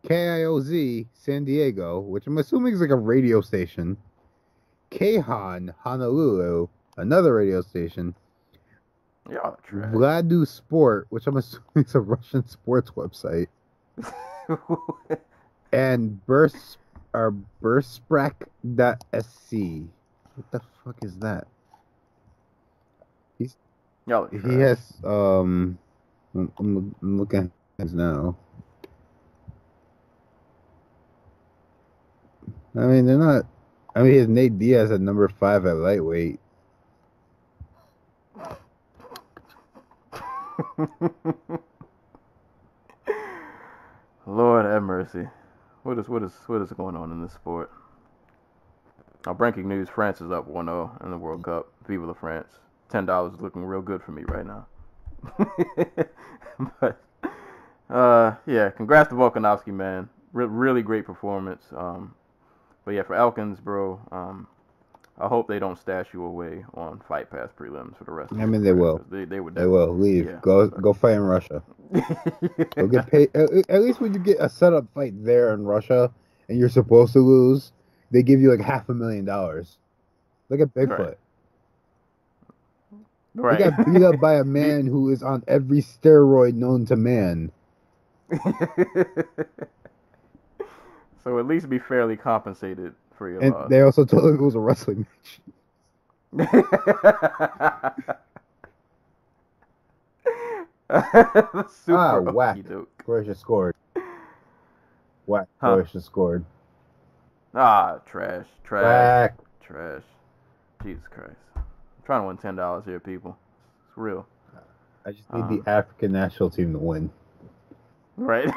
KIOZ San Diego, which I'm assuming is like a radio station, Keihan Honolulu, another radio station, Y'all are trash. Vladu Sport, which I'm assuming is a Russian sports website, and Bursprak.sc. What the fuck is that? Y'all are trash. He has I'm looking at his now. I mean, they're not. I mean, his Nate Diaz at number 5 at lightweight. Lord have mercy. What is going on in this sport? Breaking news: France is up 1-0 in the World Cup. Vive la France! $10 is looking real good for me right now. But yeah, congrats to Volkanovski, man. Really great performance. But yeah, for Elkins, bro, I hope they don't stash you away on Fight Pass prelims for the rest of the I mean, they will. They would. They will leave. Yeah. Go fight in Russia. Go get paid. At least when you get a setup fight there in Russia and you're supposed to lose, they give you like $500,000. Look at Bigfoot. Right. He got beat up by a man who is on every steroid known to man. So at least be fairly compensated for your And loss. they also told him it was a wrestling match. Super whack. okey-doke. Croatia scored. Whack. Huh? Croatia scored. Trash. Whack. Trash. Jesus Christ. I'm trying to win $10 here, people. It's real. I just need the African national team to win. Right.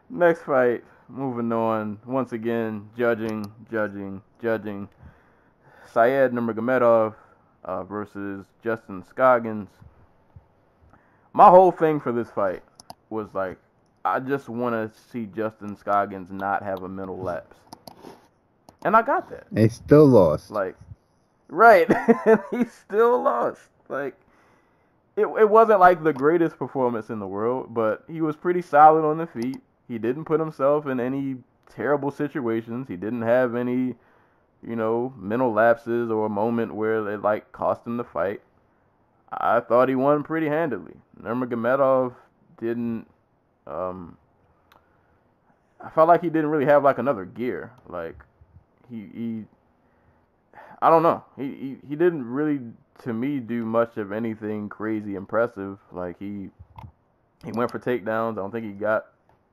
Next fight, moving on. Once again, judging. Syed Nurmagomedov versus Justin Scoggins. My whole thing for this fight was like, I just want to see Justin Scoggins not have a mental lapse. And I got that. And he still lost. Like, right. He still lost. Like, it wasn't like the greatest performance in the world, but he was pretty solid on the feet. He didn't put himself in any terrible situations. He didn't have any, mental lapses or a moment where it like cost him the fight. I thought he won pretty handily. Nurmagomedov didn't. I felt like he didn't really have like another gear. Like he I don't know. He didn't really, to me, do much of anything crazy impressive. Like he went for takedowns. I don't think he got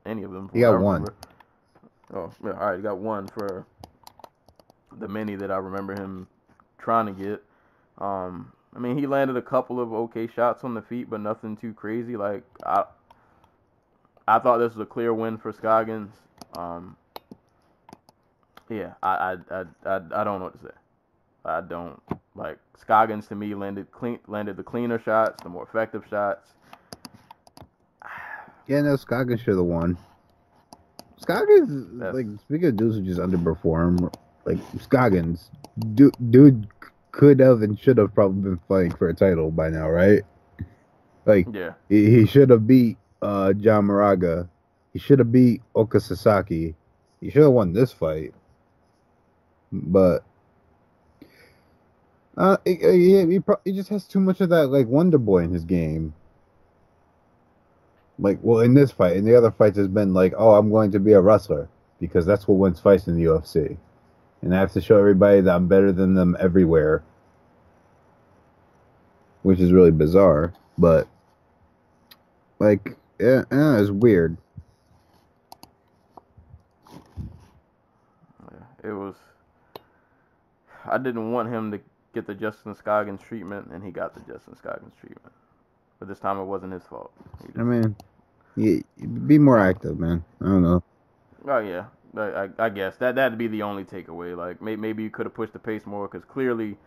any of them. He got one. Oh, yeah, all right. He got one for the many that I remember him trying to get. I mean, he landed a couple of okay shots on the feet, but nothing too crazy. Like I thought this was a clear win for Scoggins. Yeah, I don't know what to say. I don't like Scoggins. To me, landed the cleaner shots, the more effective shots. Yeah, no, Scoggins should have won. Scoggins, like, speaking of dudes who just underperform, like, Scoggins, dude could have and should have probably been fighting for a title by now, right? Like, yeah, he should have beat John Moraga. He should have beat Oka Sasaki. He should have won this fight. But he just has too much of that, like, Wonder Boy in his game. Like, well, in this fight, in the other fights, has been like, oh, I'm going to be a wrestler because that's what wins fights in the UFC, and I have to show everybody that I'm better than them everywhere, which is really bizarre. But like, yeah, it's weird. it was. I didn't want him to get the Justin Scoggins treatment, and he got the Justin Scoggins treatment. But this time it wasn't his fault. I mean, be more active, man. I don't know. Oh yeah, I guess that'd be the only takeaway. Like maybe you could have pushed the pace more, because clearly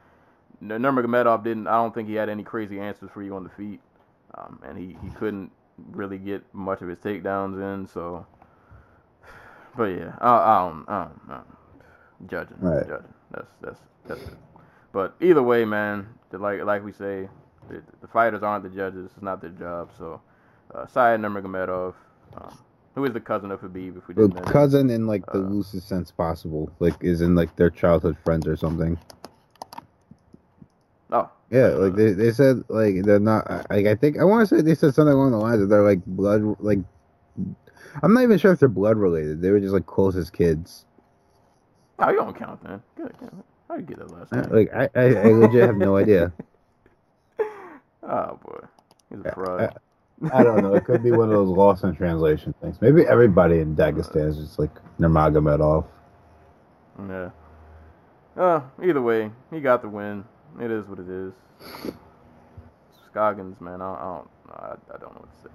Nurmagomedov didn't. I don't think he had any crazy answers for you on the feet, and he couldn't really get much of his takedowns in. So, but yeah, I don't judging. That's it. But either way, man, like we say, the fighters aren't the judges. It's not their job. So, Syed Nurmagomedov, who is the cousin of Khabib, if we didn't mention. Cousin in like the loosest sense possible, like is in like their childhood friends or something. Oh. Yeah, like they said like they're not. Like I think I want to say they said something along the lines that they're like blood. Like I'm not even sure if they're blood related. They were just like close as kids. Oh, you don't count then. Good. How you get that last name? Like I legit have no idea. Oh boy, he's a fraud. I don't know. It could be one of those lost in translation things. Maybe everybody in Dagestan is just like Nurmagomedov. Yeah. Either way, he got the win. It is what it is. Scoggins, man, I don't know what to say.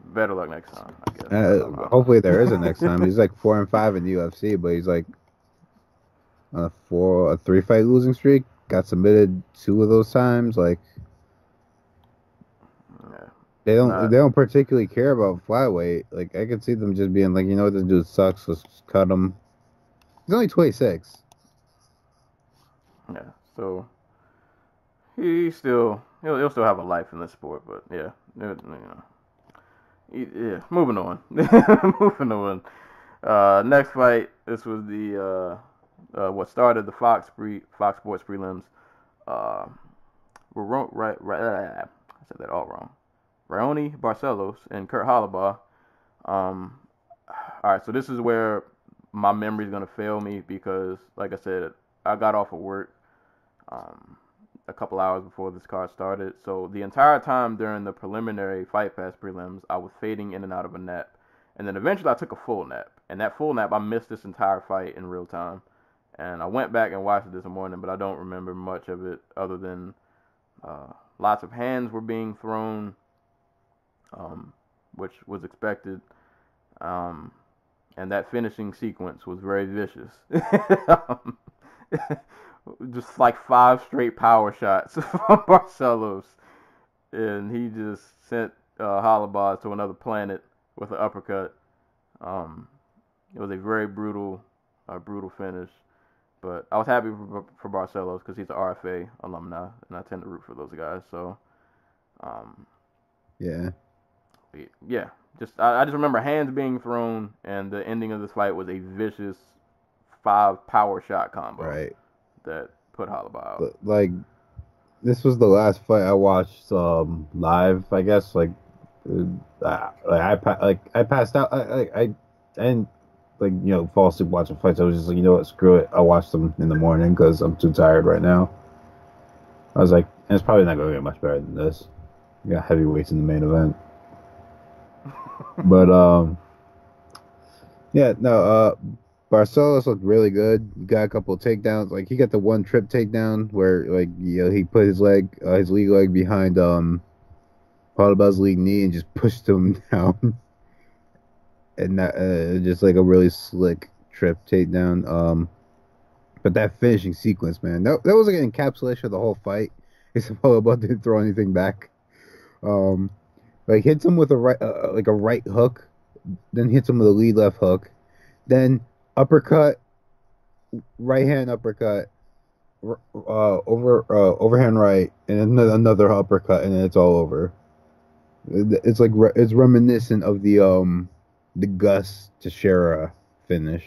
Better luck next time, I guess. Hopefully there is a next time. He's like 4-5 in the UFC, but he's like on a 3-fight losing streak. Got submitted 2 of those times. Like they don't particularly care about flyweight. Like I could see them just being like, you know what, this dude sucks. Let's just cut him. He's only 26. Yeah, so he'll still have a life in this sport, but yeah, yeah. Moving on, moving on. Next fight. This was the what started the Fox Sports prelims. I said that all wrong. Raoni Barcelos and Kurt Holobaugh. All right, so this is where my memory's gonna fail me because, like I said, I got off of work a couple hours before this card started. So the entire time during the preliminary Fight Pass prelims, I was fading in and out of a nap. And then eventually I took a full nap. And that full nap, I missed this entire fight in real time. And I went back and watched it this morning, but I don't remember much of it other than lots of hands were being thrown, which was expected. And that finishing sequence was very vicious. Just like 5 straight power shots from Barcelos, and he just sent Holobaugh to another planet with an uppercut. It was a very brutal finish, but I was happy for Barcelos because he's an RFA alumni, and I tend to root for those guys. So, yeah. I just remember hands being thrown, and the ending of this fight was a vicious 5 power shot combo. Right. That put Holobaugh out. Like, this was the last fight I watched live. I guess I passed out. I didn't fall asleep watching fights. I was just like, you know what, screw it. I'll watch them in the morning because I'm too tired right now. I was like, and it's probably not going to get much better than this. We got heavyweights in the main event. But Barcelos looked really good. He got a couple of takedowns. Like he got the one trip takedown where he put his lead leg behind Holobaugh's lead knee and just pushed him down. And that just like a really slick trip takedown. But that finishing sequence, man, that was like an encapsulation of the whole fight. Except Holobaughh didn't throw anything back. Like hits him with a right hook, then hits him with a lead left hook, then uppercut, right hand uppercut, overhand right, and another uppercut, and then it's all over. It's like it's reminiscent of the Gus Teixeira finish.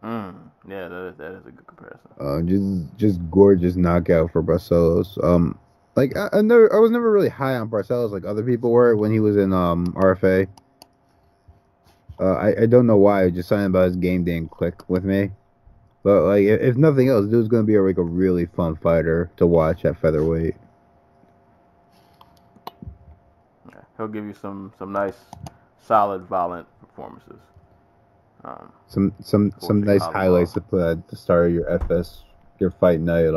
Yeah, that is a good comparison. Just gorgeous knockout for Barcelos. Like I was never really high on Barcelos like other people were when he was in RFA. I don't know why. Just something about his game didn't click with me. But like, if nothing else, dude's gonna be a really fun fighter to watch at featherweight. Yeah, he'll give you some nice, solid, violent performances. Some Unfortunately, nice Hollywood. highlights to put at the start of your fight night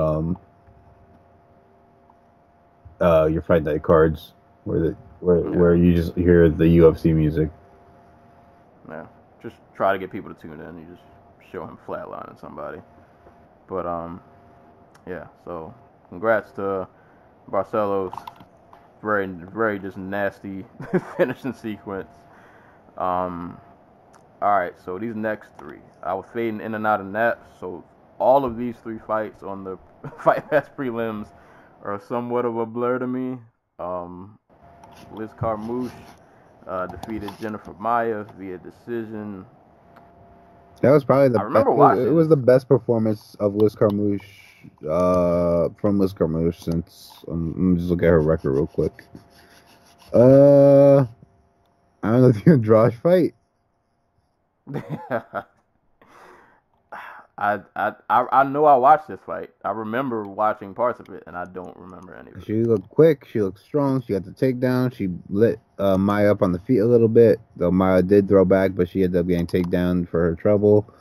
cards where you just hear the UFC music. Yeah, just try to get people to tune in. You just show him flatlining somebody. But yeah. So congrats to Barcelos. Very, very just nasty finishing sequence. All right, so these next three, I was fading in and out of that. So all of these three fights on the Fight Pass prelims are somewhat of a blur to me. Liz Carmouche defeated Jennifer Maia via decision. That was probably I remember watching. It was the best performance of Liz Carmouche from Liz Carmouche since. Let me just look at her record real quick. I don't know if you can draw a fight. I know I watched this fight. I remember watching parts of it, and I don't remember any of it. She looked quick. She looked strong. She got the takedown. She lit Maya up on the feet a little bit, though Maya did throw back, but she ended up getting takedown for her trouble.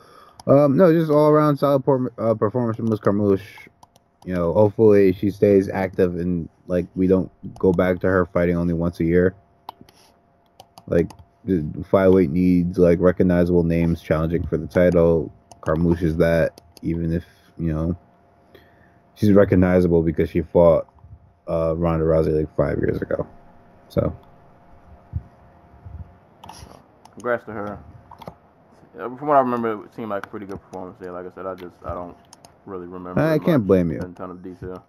No, just all around solid performance from Liz Carmouche. You know, hopefully she stays active and like we don't go back to her fighting only once a year. Like the flyweight needs like recognizable names challenging for the title. Carmouche is that, even if she's recognizable because she fought Ronda Rousey like 5 years ago. So congrats to her. From what I remember, it seemed like a pretty good performance there. Like I said, I don't really remember. I can't blame you. In a ton of detail.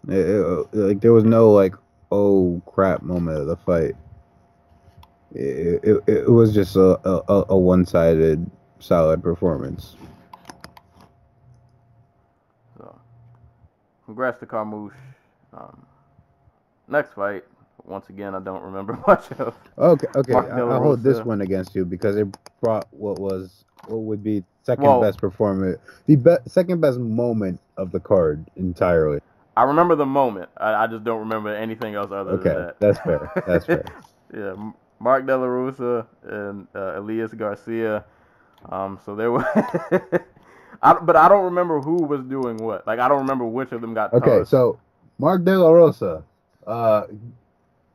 Like there was no like oh crap moment of the fight. It was just a one-sided solid performance. So, congrats to Carmouche. Next fight, once again, I don't remember much of. Okay. I'll hold this one against you because it brought what would be second best performance, the second best moment of the card entirely. I remember the moment. I just don't remember anything else other than that. That's fair. That's fair. Yeah, Mark De La Rosa and Elias Garcia. So there were. But I don't remember who was doing what. Like I don't remember which of them got. Okay, tossed. so Mark De La Rosa.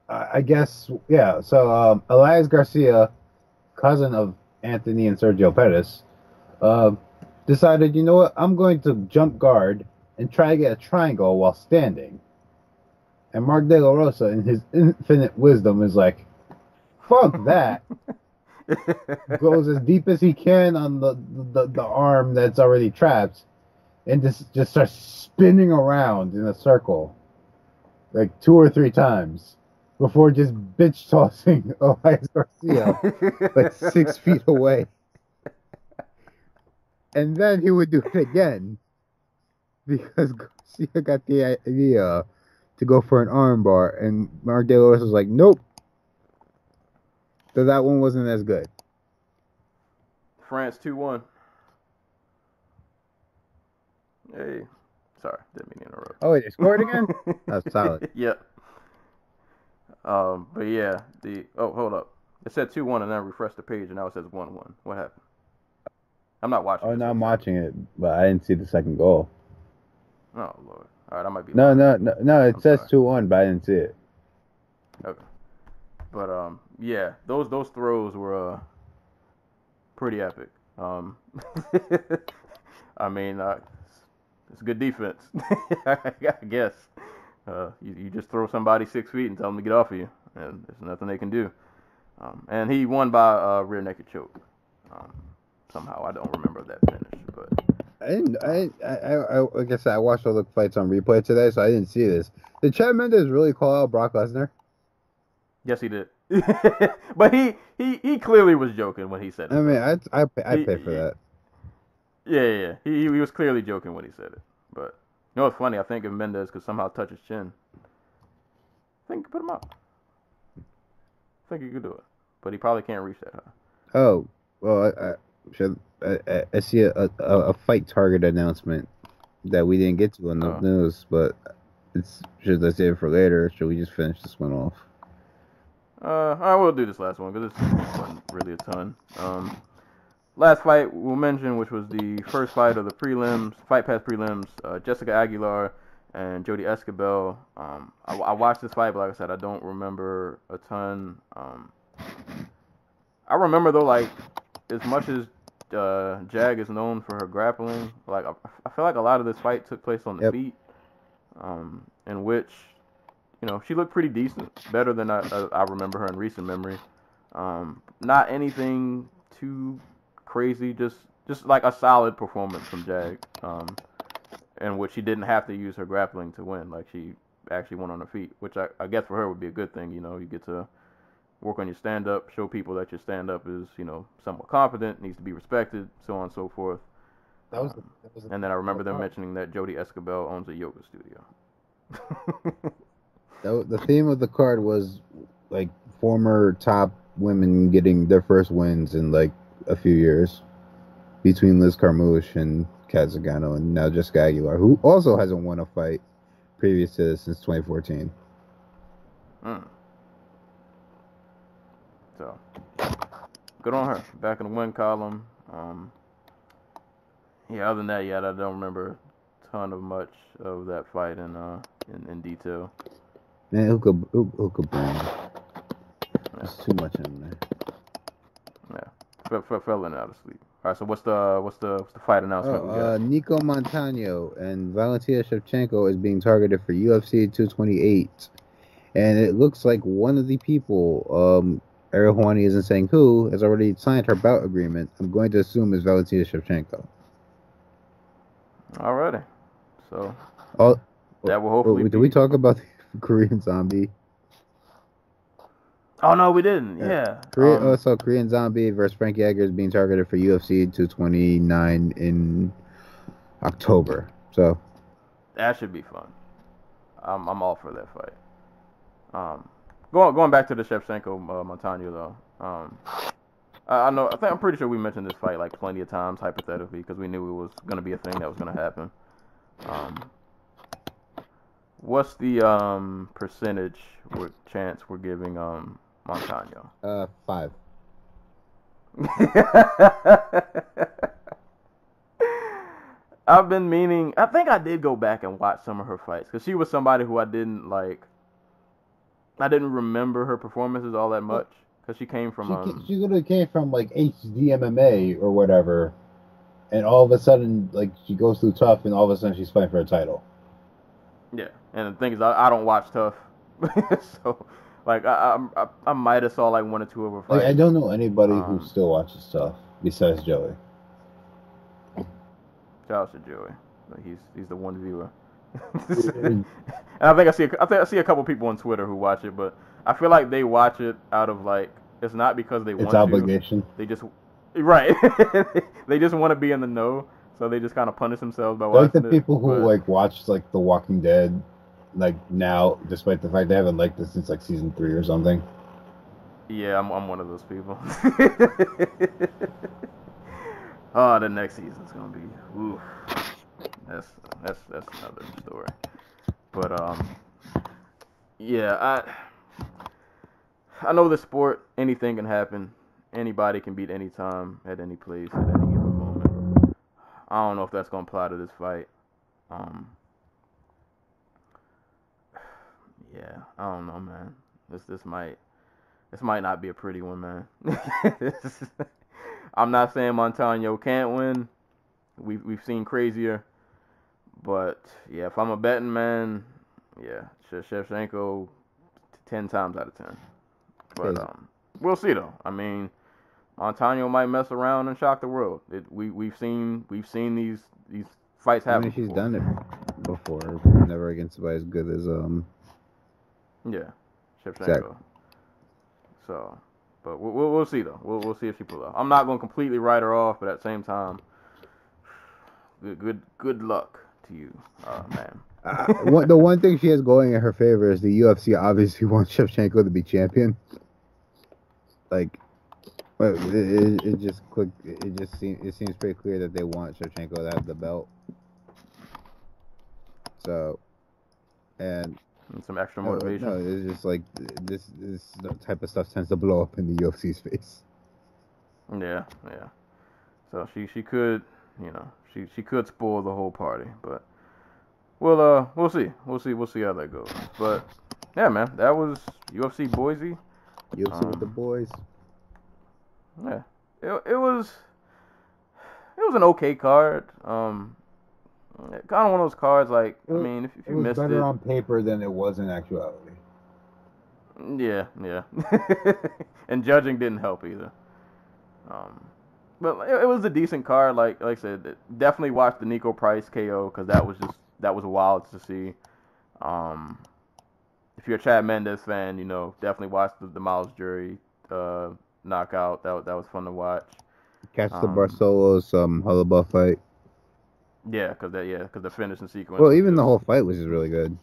I guess So Elias Garcia, cousin of Anthony and Sergio Pettis, decided, you know what, I'm going to jump guard and try to get a triangle while standing. And Mark De La Rosa, in his infinite wisdom, is like, fuck that. Goes as deep as he can on the arm that's already trapped, and just starts spinning around in a circle, like 2 or 3 times, before just bitch tossing Elias Garcia like 6 feet away. And then he would do it again because Garcia got the idea to go for an armbar, and Mark De La Rosa was like, nope. So that one wasn't as good. France 2-1. Hey. Sorry, didn't mean to interrupt. Oh, wait, they scored again? That's solid. Yep. But yeah, hold up. It said 2-1 and then I refreshed the page and now it says 1-1. What happened? I'm not watching. Oh, no, I'm watching it, but I didn't see the second goal. Oh, Lord. All right, I might be. No, it says 2-1, but I didn't see it. Okay. But yeah, those throws were pretty epic. I mean, it's good defense, I guess. You just throw somebody 6 feet and tell them to get off of you, and there's nothing they can do. And he won by rear naked choke. Somehow I don't remember that finish, but like I said, I watched all the fights on replay today, so I didn't see this. Did Chad Mendes really call out Brock Lesnar? Yes, he did. But he clearly was joking when he said it. I mean, I pay for that. Yeah. He was clearly joking when he said it. But you know what's funny? I think if Mendes could somehow touch his chin, I think he could put him up. I think he could do it, but he probably can't reach that high. Oh well, I see a fight target announcement that we didn't get to on the news, but should I save it for later? Or should we just finish this one off? I will do this last one because it wasn't really a ton. last fight we'll mention, which was the first fight of the prelims, fight pass prelims, Jessica Aguilar and Jody Escobar. I watched this fight, but like I said, I don't remember a ton. I remember though, like, as much as Jag is known for her grappling, like I feel like a lot of this fight took place on the feet, in which, you know, she looked pretty decent, better than I remember her in recent memory. Not anything too crazy, just like a solid performance from Jag, in which she didn't have to use her grappling to win. Like, she actually won on her feet, which I guess for her would be a good thing. You know, you get to work on your stand-up, show people that your stand-up is, you know, somewhat competent, needs to be respected, so on and so forth. And then I remember them mentioning that Jody Escobar owns a yoga studio. The theme of the card was, like, former top women getting their first wins in, like, a few years. Between Liz Carmouche and Kat Zingano, and now Jessica Aguilar, who also hasn't won a fight previous to this since 2014. So, good on her. Back in the win column. Yeah, other than that, I don't remember a ton of much of that fight in detail. Man, who could blame? There's too much in there. Yeah, fell in out of sleep. All right, so what's the fight announcement we got? Nico Montano and Valentina Shevchenko is being targeted for UFC 228, and it looks like one of the people, Ariel Helwani isn't saying who, has already signed her bout agreement. I'm going to assume it's Valentina Shevchenko. Alrighty, so that will hopefully. Did we talk about the Korean Zombie? Oh no, we didn't. Yeah. So Korean Zombie versus Frank Yeager is being targeted for UFC 229 in October. So that should be fun. I'm all for that fight. Going back to the Shevchenko Montano though. I'm pretty sure we mentioned this fight like plenty of times hypothetically because we knew it was going to be a thing that was going to happen. What's the percentage chance we're giving Montano? 5. I've been meaning. I think I did go back and watch some of her fights because she was somebody who I didn't remember her performances all that much because she came from. She literally came from like HD MMA or whatever, and all of a sudden, like, she goes through tough, and all of a sudden she's fighting for a title. Yeah, and the thing is, I don't watch tough, so like I might have saw like one or two of her fights. Like, I don't know anybody who still watches stuff besides Joey. Shout out to Joey. He's the one viewer. And I think I see a couple people on Twitter who watch it, but I feel like they watch it out of like it's not because they want to. It's obligation. They just they just want to be in the know, so they just kind of punish themselves by watching it. Like the people who like watch like The Walking Dead, like now, despite the fact they haven't liked this since like season 3 or something. Yeah, I'm one of those people. Oh, the next season's gonna be oof. That's another story. But yeah, I know the sport, anything can happen. Anybody can beat any time, at any place, at any given moment. I don't know if that's gonna apply to this fight. Yeah, I don't know, man. This might not be a pretty one, man. I'm not saying Montano can't win. We've seen crazier, but yeah, if I'm a betting man, yeah, Shevchenko 10 times out of 10. But we'll see though. I mean, Montano might mess around and shock the world. We've seen these fights happen. I mean, she's done it before, never against somebody as good as yeah, Shevchenko. Exactly. So, but we'll see though. We'll see if she pulls off. I'm not gonna completely write her off, but at the same time, good luck to you, man. The one thing she has going in her favor is the UFC obviously wants Shevchenko to be champion. Like, but it seems pretty clear that they want Shevchenko to have the belt. So, and some extra motivation. No, it's just like this type of stuff tends to blow up in the UFC space. Yeah. So she could, she could spoil the whole party, but we'll see. We'll see how that goes. But yeah, man, that was UFC Boise. UFC with the boys. Yeah, it was an okay card. Kind of one of those cards like, I mean, if you missed it, was better on paper than it was in actuality. Yeah. And judging didn't help either. But it was a decent card. Like I said, definitely watch the Nico Price KO because that was wild to see. If you're a Chad Mendes fan, definitely watch the Miles Jury knockout. That was fun to watch. Catch the Barcelos Hullabaloo fight. Yeah, because the finishing sequence. Well, even the whole fight was just really good.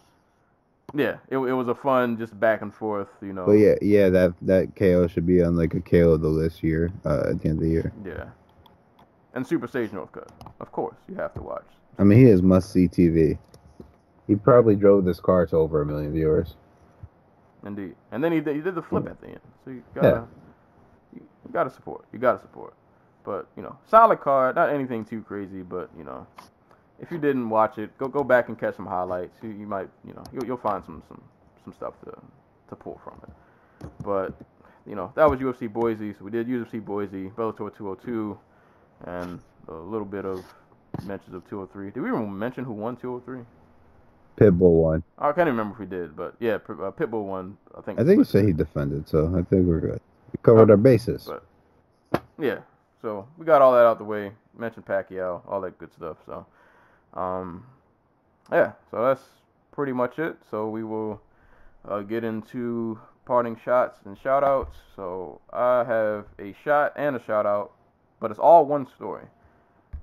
Yeah, it was a fun just back and forth, But yeah, that KO should be on like a KO of the list year at the end of the year. Yeah, and Super Sage Northcutt, of course, you have to watch. I mean, he is must-see TV. He probably drove this car to over 1 million viewers. Indeed, and then he did the flip at the end, so you gotta support. You gotta support. But solid card, not anything too crazy, but if you didn't watch it, go back and catch some highlights. You might, you'll find some stuff to pull from it. But that was UFC Boise. So we did UFC Boise, Bellator 202, and a little bit of mentions of 203. Did we even mention who won 203? Pitbull won. I can't even remember if we did, but yeah, Pitbull won. I think he said he defended, so I think we're good. We covered our bases. But yeah, so we got all that out the way. Mentioned Pacquiao, all that good stuff. So. Yeah, so that's pretty much it. So we will get into parting shots and shout outs. So I have a shot and a shout out, but it's all one story.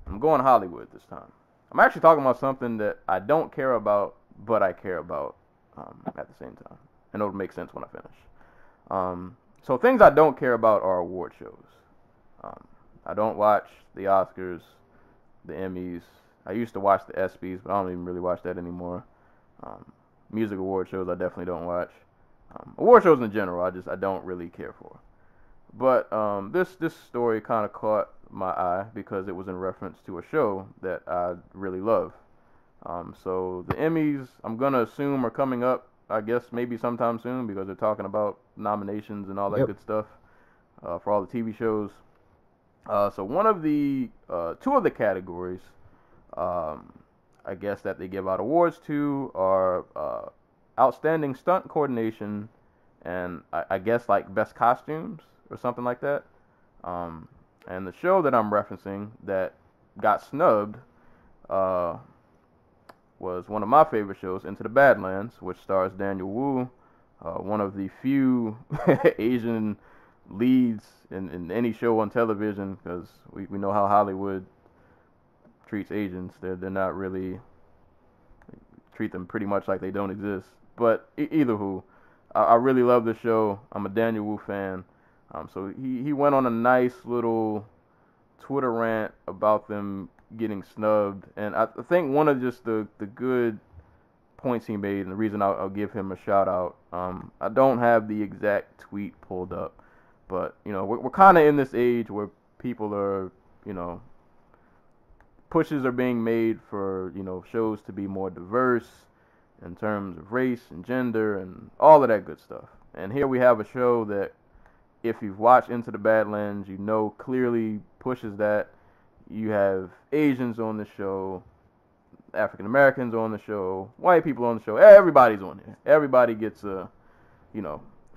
I'm going Hollywood this time. I'm actually talking about something that I don't care about, but I care about at the same time. And it'll make sense when I finish. So things I don't care about are award shows. I don't watch the Oscars, the Emmys. I used to watch the ESPYs, but I don't even really watch that anymore. Music award shows I definitely don't watch. Award shows in general, I don't really care for. But this story kind of caught my eye because it was in reference to a show that I really love. So the Emmys, I'm gonna assume, are coming up, I guess maybe sometime soon because they're talking about nominations and all that good stuff for all the TV shows. So one of the two of the categories, I guess, that they give out awards to are outstanding stunt coordination and I guess like best costumes or something like that. And the show that I'm referencing that got snubbed was one of my favorite shows, Into the Badlands, which stars Daniel Wu, one of the few Asian leads in any show on television, because we know how Hollywood treats Asians. They're not really, treat them pretty much like they don't exist. But either who, I really love the show. I'm a Daniel Wu fan. So he went on a nice little Twitter rant about them getting snubbed, and I think one of just the good points he made, and the reason I'll give him a shout out. I don't have the exact tweet pulled up, but we're kind of in this age where people are, pushes are being made for shows to be more diverse in terms of race and gender and all of that good stuff. And here we have a show that, if you've watched Into the Badlands, clearly pushes that. You have Asians on the show, African Americans on the show, white people on the show. Everybody's on there. Everybody gets a,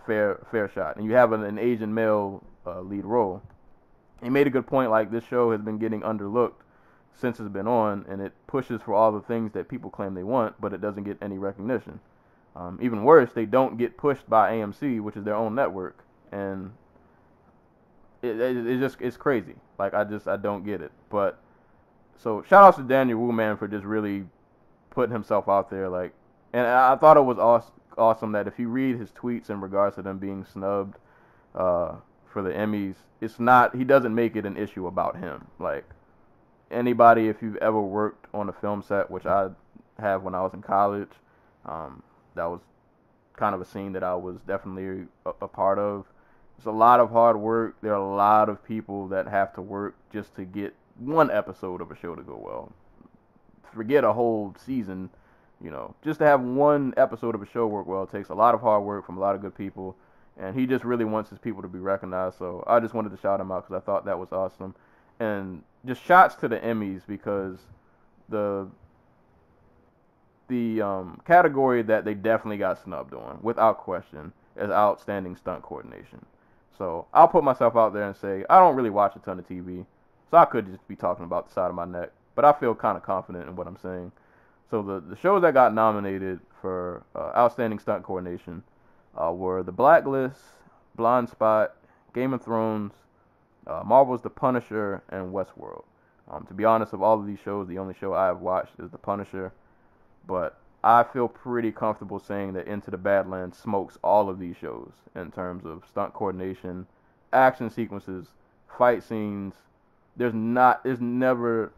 fair shot. And you have an Asian male lead role. He made a good point, like this show has been getting underlooked since it's been on, and it pushes for all the things that people claim they want, but it doesn't get any recognition. Even worse, they don't get pushed by AMC, which is their own network, and it's crazy. Like, I don't get it. But so shout out to Daniel Wu, man, for just really putting himself out there. Like, and I thought it was awesome that if you read his tweets in regards to them being snubbed for the Emmys, he doesn't make it an issue about him. Like, anybody, if you've ever worked on a film set, which I have when I was in college, that was kind of a scene that I was definitely a part of. It's a lot of hard work. There are a lot of people that have to work just to get one episode of a show to go well. Forget a whole season, just to have one episode of a show work well takes a lot of hard work from a lot of good people, and he just really wants his people to be recognized. So I just wanted to shout him out because I thought that was awesome. And just shots to the Emmys because the category that they definitely got snubbed on, without question, is outstanding stunt coordination. So I'll put myself out there and say I don't really watch a ton of TV, so I could just be talking about the side of my neck, but I feel kind of confident in what I'm saying. So the shows that got nominated for outstanding stunt coordination were The Blacklist, Blind Spot, Game of Thrones, Marvel's The Punisher, and Westworld. To be honest, of all of these shows, the only show I have watched is The Punisher. But I feel pretty comfortable saying that Into the Badlands smokes all of these shows in terms of stunt coordination, action sequences, fight scenes. I've never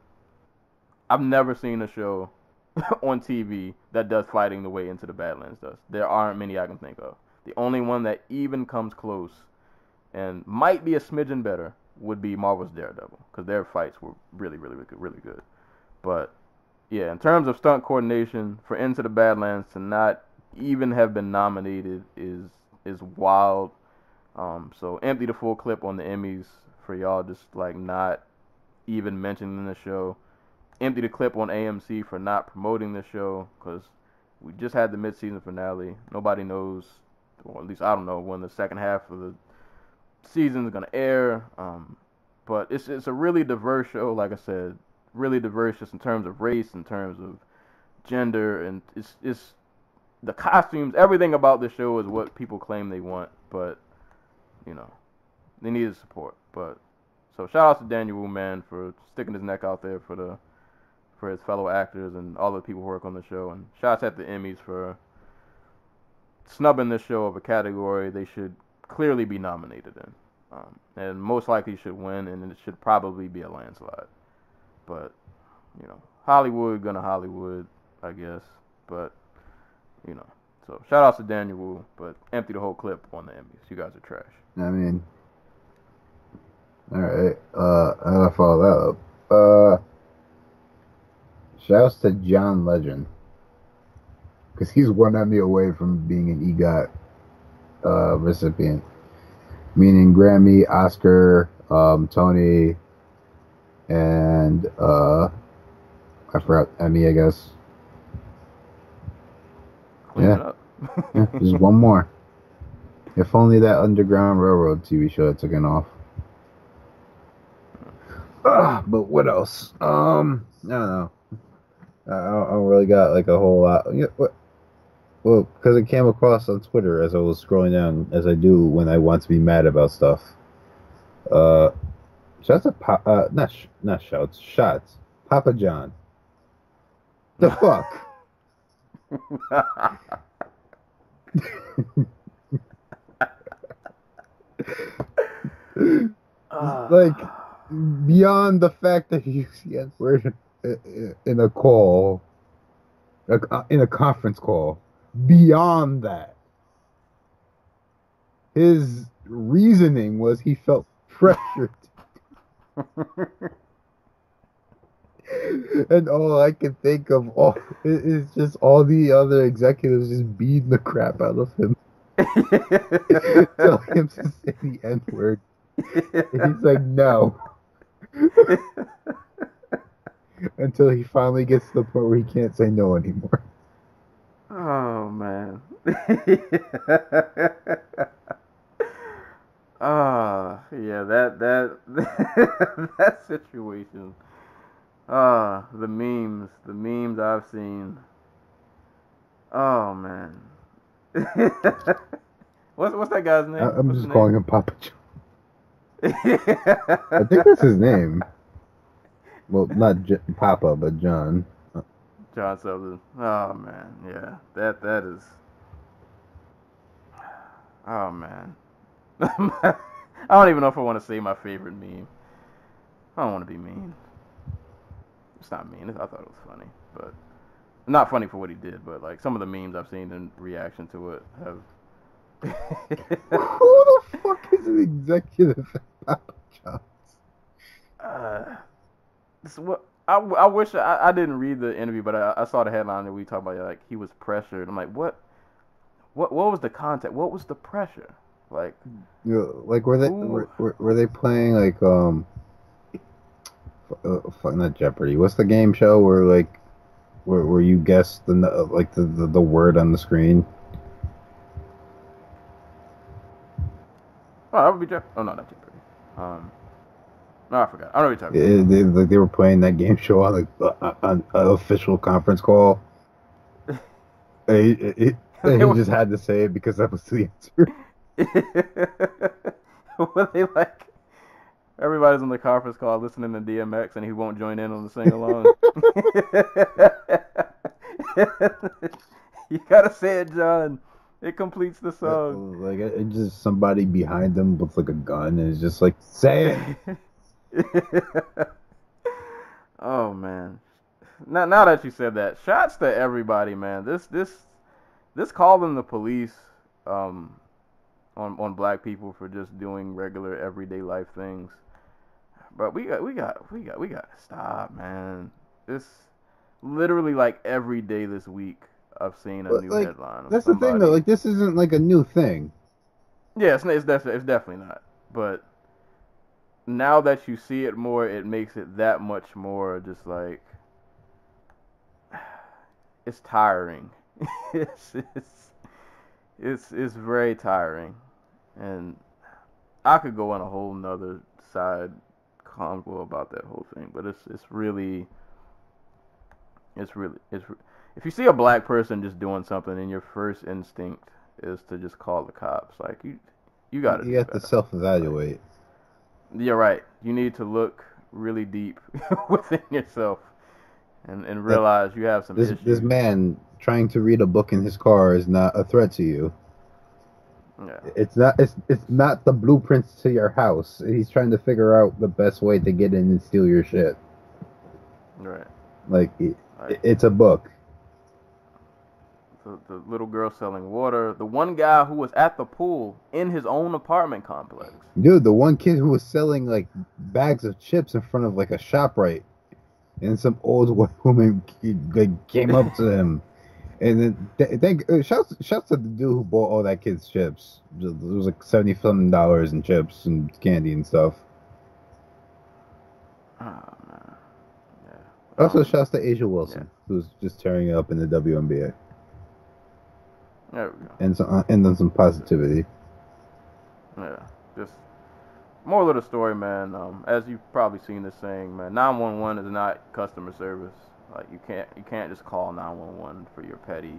seen a show on TV that does fighting the way Into the Badlands does. There aren't many I can think of. The only one that even comes close and might be a smidgen better would be Marvel's Daredevil, because their fights were really, really, really good. But yeah, in terms of stunt coordination, for Into the Badlands to not even have been nominated is wild. So empty the full clip on the Emmys for y'all just like not even mentioning the show. Empty the clip on AMC for not promoting the show, because we just had the mid-season finale. Nobody knows, or at least I don't know, when the second half of the season is going to air. But it's a really diverse show, like I said. Really diverse just in terms of race, in terms of gender, and it's the costumes, everything about the show is what people claim they want, but they needed support. But so shout out to Daniel Wu, man, for sticking his neck out there for his fellow actors and all the people who work on the show, and shouts at the Emmys for snubbing this show of a category they should clearly be nominated in, and most likely should win, and it should probably be a landslide. But, Hollywood gonna Hollywood, I guess. But, so shout out to Daniel Wu, but empty the whole clip on the Emmys. You guys are trash. I mean, alright, I gotta follow that up. Shouts to John Legend, because he's one Emmy away from being an EGOT recipient, meaning Grammy, Oscar, Tony, and I forgot Emmy, I guess. Clean it up. Yeah, just one more. If only that Underground Railroad TV show had taken off. But what else? I don't know. I don't really got like a whole lot. Well, because it came across on Twitter as I was scrolling down, as I do when I want to be mad about stuff. Shouts at shots. Papa John. The fuck? Like, beyond the fact that he used the N-word in a call, in a conference call, beyond that, his reasoning was he felt pressured. And all I can think of is just all the other executives just beating the crap out of him. Telling him to say the N-word. And he's like, no. Until he finally gets to the point where he can't say no anymore. Oh, man. Yeah, that situation. The memes I've seen. Oh, man. What's that guy's name? I'm just calling him Papa John. I think that's his name. Well, not Papa, but John. John Sutherland. Oh, man. Yeah, that is. Oh, man. I don't even know if I want to say my favorite meme. I don't want to be mean. It's not mean. I thought it was funny, but not funny for what he did. But like some of the memes I've seen in reaction to it have Who the fuck is an executive at Papa John's? This is what I wish I didn't read the interview, but I saw the headline that we talked about. Like he was pressured. I'm like, what was the context? What was the pressure? Like, You know, like were they playing like not Jeopardy? What's the game show where you guess the word on the screen? Oh, that would be Jeopardy. Oh no, not Jeopardy. No, I forgot. I don't know what you're talking about. They were playing that game show on an official conference call. He just had to say it because that was the answer. Were they like everybody's on the conference call listening to DMX and he won't join in on the sing along? You gotta say it, John. It completes the song. Like it's just somebody behind them with like a gun and it's just like, say it. Oh man. Now that you said that, shots to everybody, man. This calling the police on black people for just doing regular everyday life things. But we got to stop, man. This literally like every day this week I've seen a new headline. That's the thing though. Like this isn't like a new thing. Yeah, it's definitely not. But now that you see it more, it makes it that much more just like it's tiring. it's very tiring, and I could go on a whole nother side convo about that whole thing. But it's really if you see a black person just doing something and your first instinct is to just call the cops, like you got to self-evaluate. You're right. You need to look really deep within yourself and realize you have some issues. This man trying to read a book in his car is not a threat to you. Yeah. It's not the blueprints to your house. He's trying to figure out the best way to get in and steal your shit. Right. Like it's a book. The little girl selling water. The one guy who was at the pool in his own apartment complex. Dude, the one kid who was selling like bags of chips in front of like a ShopRite, and some old white woman came up to him, and then shouts to the dude who bought all that kid's chips. It was like $70 in chips and candy and stuff. Oh man. Yeah. Also, shouts to Asia Wilson, who's just tearing it up in the WNBA. There we go. And then some positivity. Yeah, just moral of the story, man. As you've probably seen this saying, man, 911 is not customer service. Like you can't just call 911 for your petty.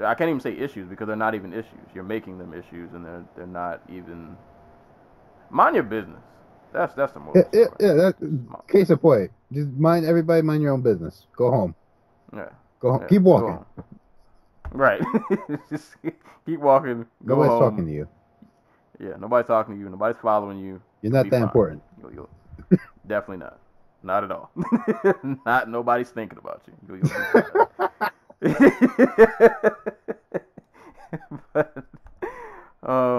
I can't even say issues because they're not even issues. You're making them issues, and they're not even. Mind your business. That's the moral. Yeah. Case in point. Just mind your own business. Go home. Yeah. Go home. Yeah, Keep walking. Go right. Just keep walking. Go Nobody's home. talking to you. Yeah, nobody's talking to you. Nobody's following you. You're not that fine. important. You'll definitely not. Not at all. Not nobody's thinking about you. You'll but,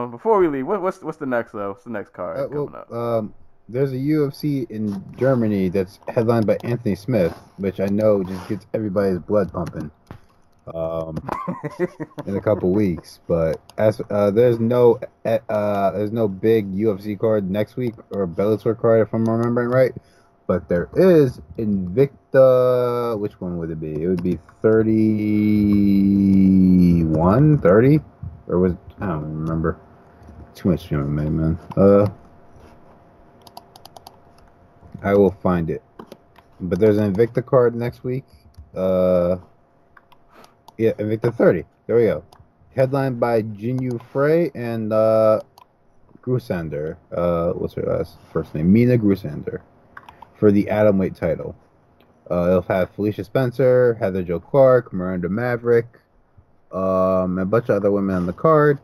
before we leave, what's the next what's the next card coming up? There's a UFC in Germany that's headlined by Anthony Smith, which I know just gets everybody's blood pumping. In a couple weeks, but as there's no big UFC card next week or Bellator card if I'm remembering right, but there is Invicta. Which one would it be? It would be 31, 30, or was I don't remember. Too much MMA, man. I will find it, but there's an Invicta card next week. Yeah, Invicta 30. There we go. Headlined by Jinyu Frey and Grusander. What's her first name? Mina Grusander. For the atomweight title. It'll have Felicia Spencer, Heather Jo Clark, Miranda Maverick, and a bunch of other women on the card.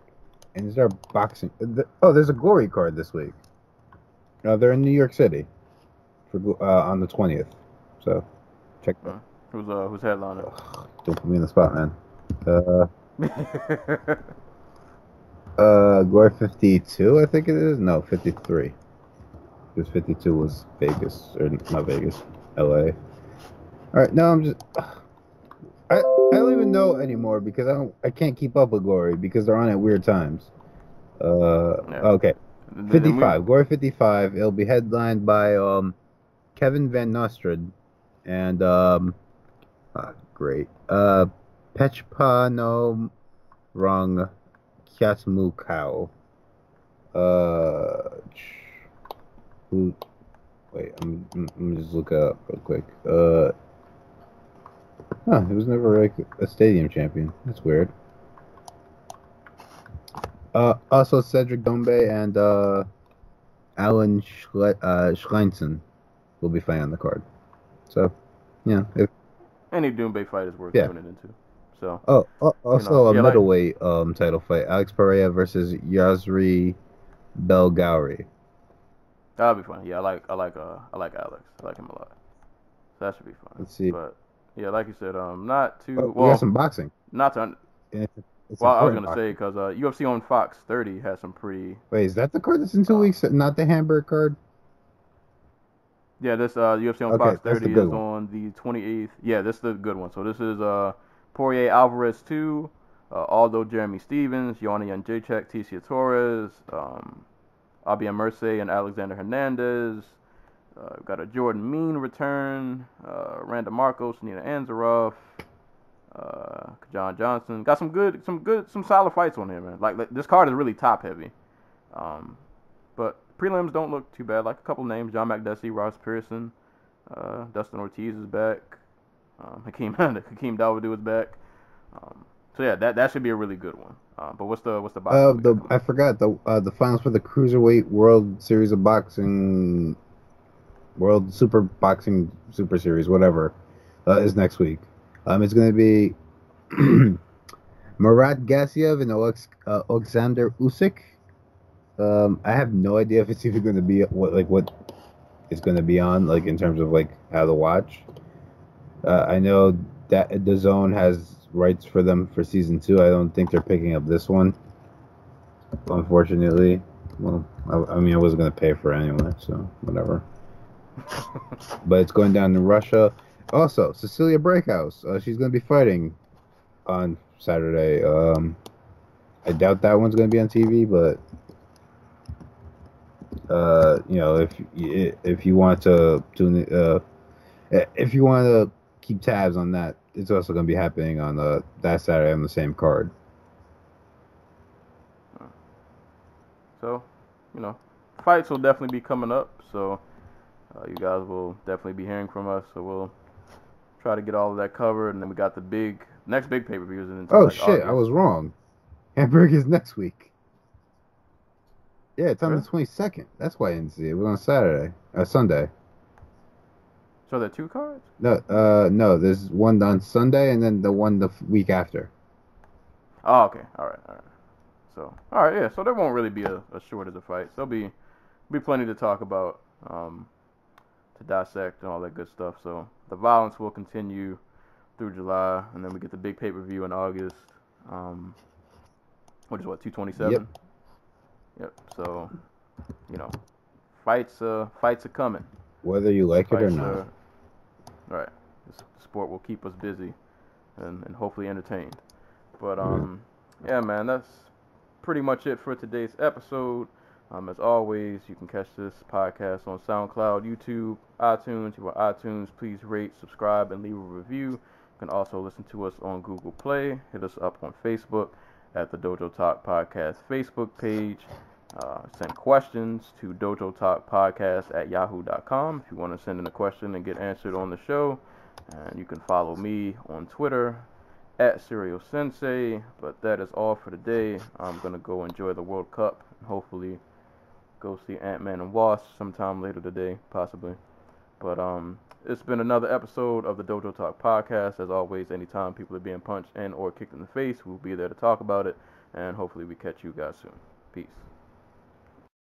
And is there a boxing? There's a Glory card this week. They're in New York City for on the 20th. So check that out. Who's headliner? Don't put me in the spot, man. Glory 52, I think it is. No, 53. Because 52 was Vegas, or not Vegas, LA. All right, no, I don't even know anymore because I can't keep up with Glory because they're on at weird times. Okay. 55, Glory 55. It'll be headlined by Kevin Van Nostrand and great. Pechpa Rung Kyatmukau. Who? Wait, I'm just look it up real quick. He was never like a stadium champion. That's weird. Also Cedric Dombe and Alan Schleinson will be fighting on the card. So, yeah. Any Doombe fight is worth tuning into. So. Also a middleweight title fight: Alex Pereira versus Yasri Belgauri. That'll be fun. Yeah, I like Alex. I like him a lot. So that should be fun. Let's see. But yeah, like you said, not too. We got some boxing. Not to. Well, I was gonna say because UFC on Fox 30 has some pretty. Wait, is that the card that's in 2 weeks? Not the Hamburg card. Yeah, this UFC on Fox 30 is on the 28th. Yeah, this is the good one. So this is Poirier Alvarez 2, Aldo Jeremy Stevens, Joanna Jędrzejczyk, Ticia Torres, Abia Merce and Alexander Hernandez. We've got a Jordan Mean return, Randa Marcos, Nina Ansaroff, John Johnson. Got some solid fights on here, man. Like this card is really top heavy. But prelims don't look too bad. Like a couple names: John Makdessi, Ross Pearson, Dustin Ortiz is back. Hakeem Dawodu is back. So yeah, that should be a really good one. But what's the boxing? I forgot the finals for the Cruiserweight World Series of Boxing, World Super Boxing Super Series, whatever, is next week. It's going to be Murat Gassiev and Alexander Usyk. I have no idea if it's even going to be what it's going to be on, like in terms of like how to watch. I know that DAZN has rights for them for season 2. I don't think they're picking up this one, unfortunately. Well, I mean, I wasn't going to pay for it anyway, so whatever. But it's going down in Russia. Also, Cecilia Breakhouse. She's going to be fighting on Saturday. I doubt that one's going to be on TV, but if you want to tune, if you want to keep tabs on that, it's also going to be happening on that Saturday on the same card. So, fights will definitely be coming up. So, you guys will definitely be hearing from us. So we'll try to get all of that covered, and then we got the next big pay-per-views. Shit, August. I was wrong. Hamburg is next week. Yeah, it's on the 22nd. That's why I didn't see it. It was on Sunday. So there are 2 cards? No. There's one on Sunday, and then the one the week after. Oh, okay. All right. So, all right, yeah. So there won't really be a shortage of fights. There'll be plenty to talk about, to dissect and all that good stuff. So the violence will continue through July, and then we get the big pay-per-view in August. Which is 227? Yep. So, fights are coming. Whether you like it or not. Right. This sport will keep us busy and hopefully entertained. But yeah, man, that's pretty much it for today's episode. As always, you can catch this podcast on SoundCloud, YouTube, iTunes. If you're on iTunes, please rate, subscribe, and leave a review. You can also listen to us on Google Play. Hit us up on Facebook at the Dojo Talk Podcast Facebook page. Send questions to dojotalkpodcast@yahoo.com if you want to send in a question and get answered on the show. And you can follow me on Twitter at Serial Sensei. But that is all for today. I'm going to go enjoy the World Cup and hopefully go see Ant-Man and Wasp sometime later today, possibly. But it's been another episode of the Dojo Talk Podcast. As always, anytime people are being punched and or kicked in the face, we'll be there to talk about it. And hopefully we catch you guys soon. Peace.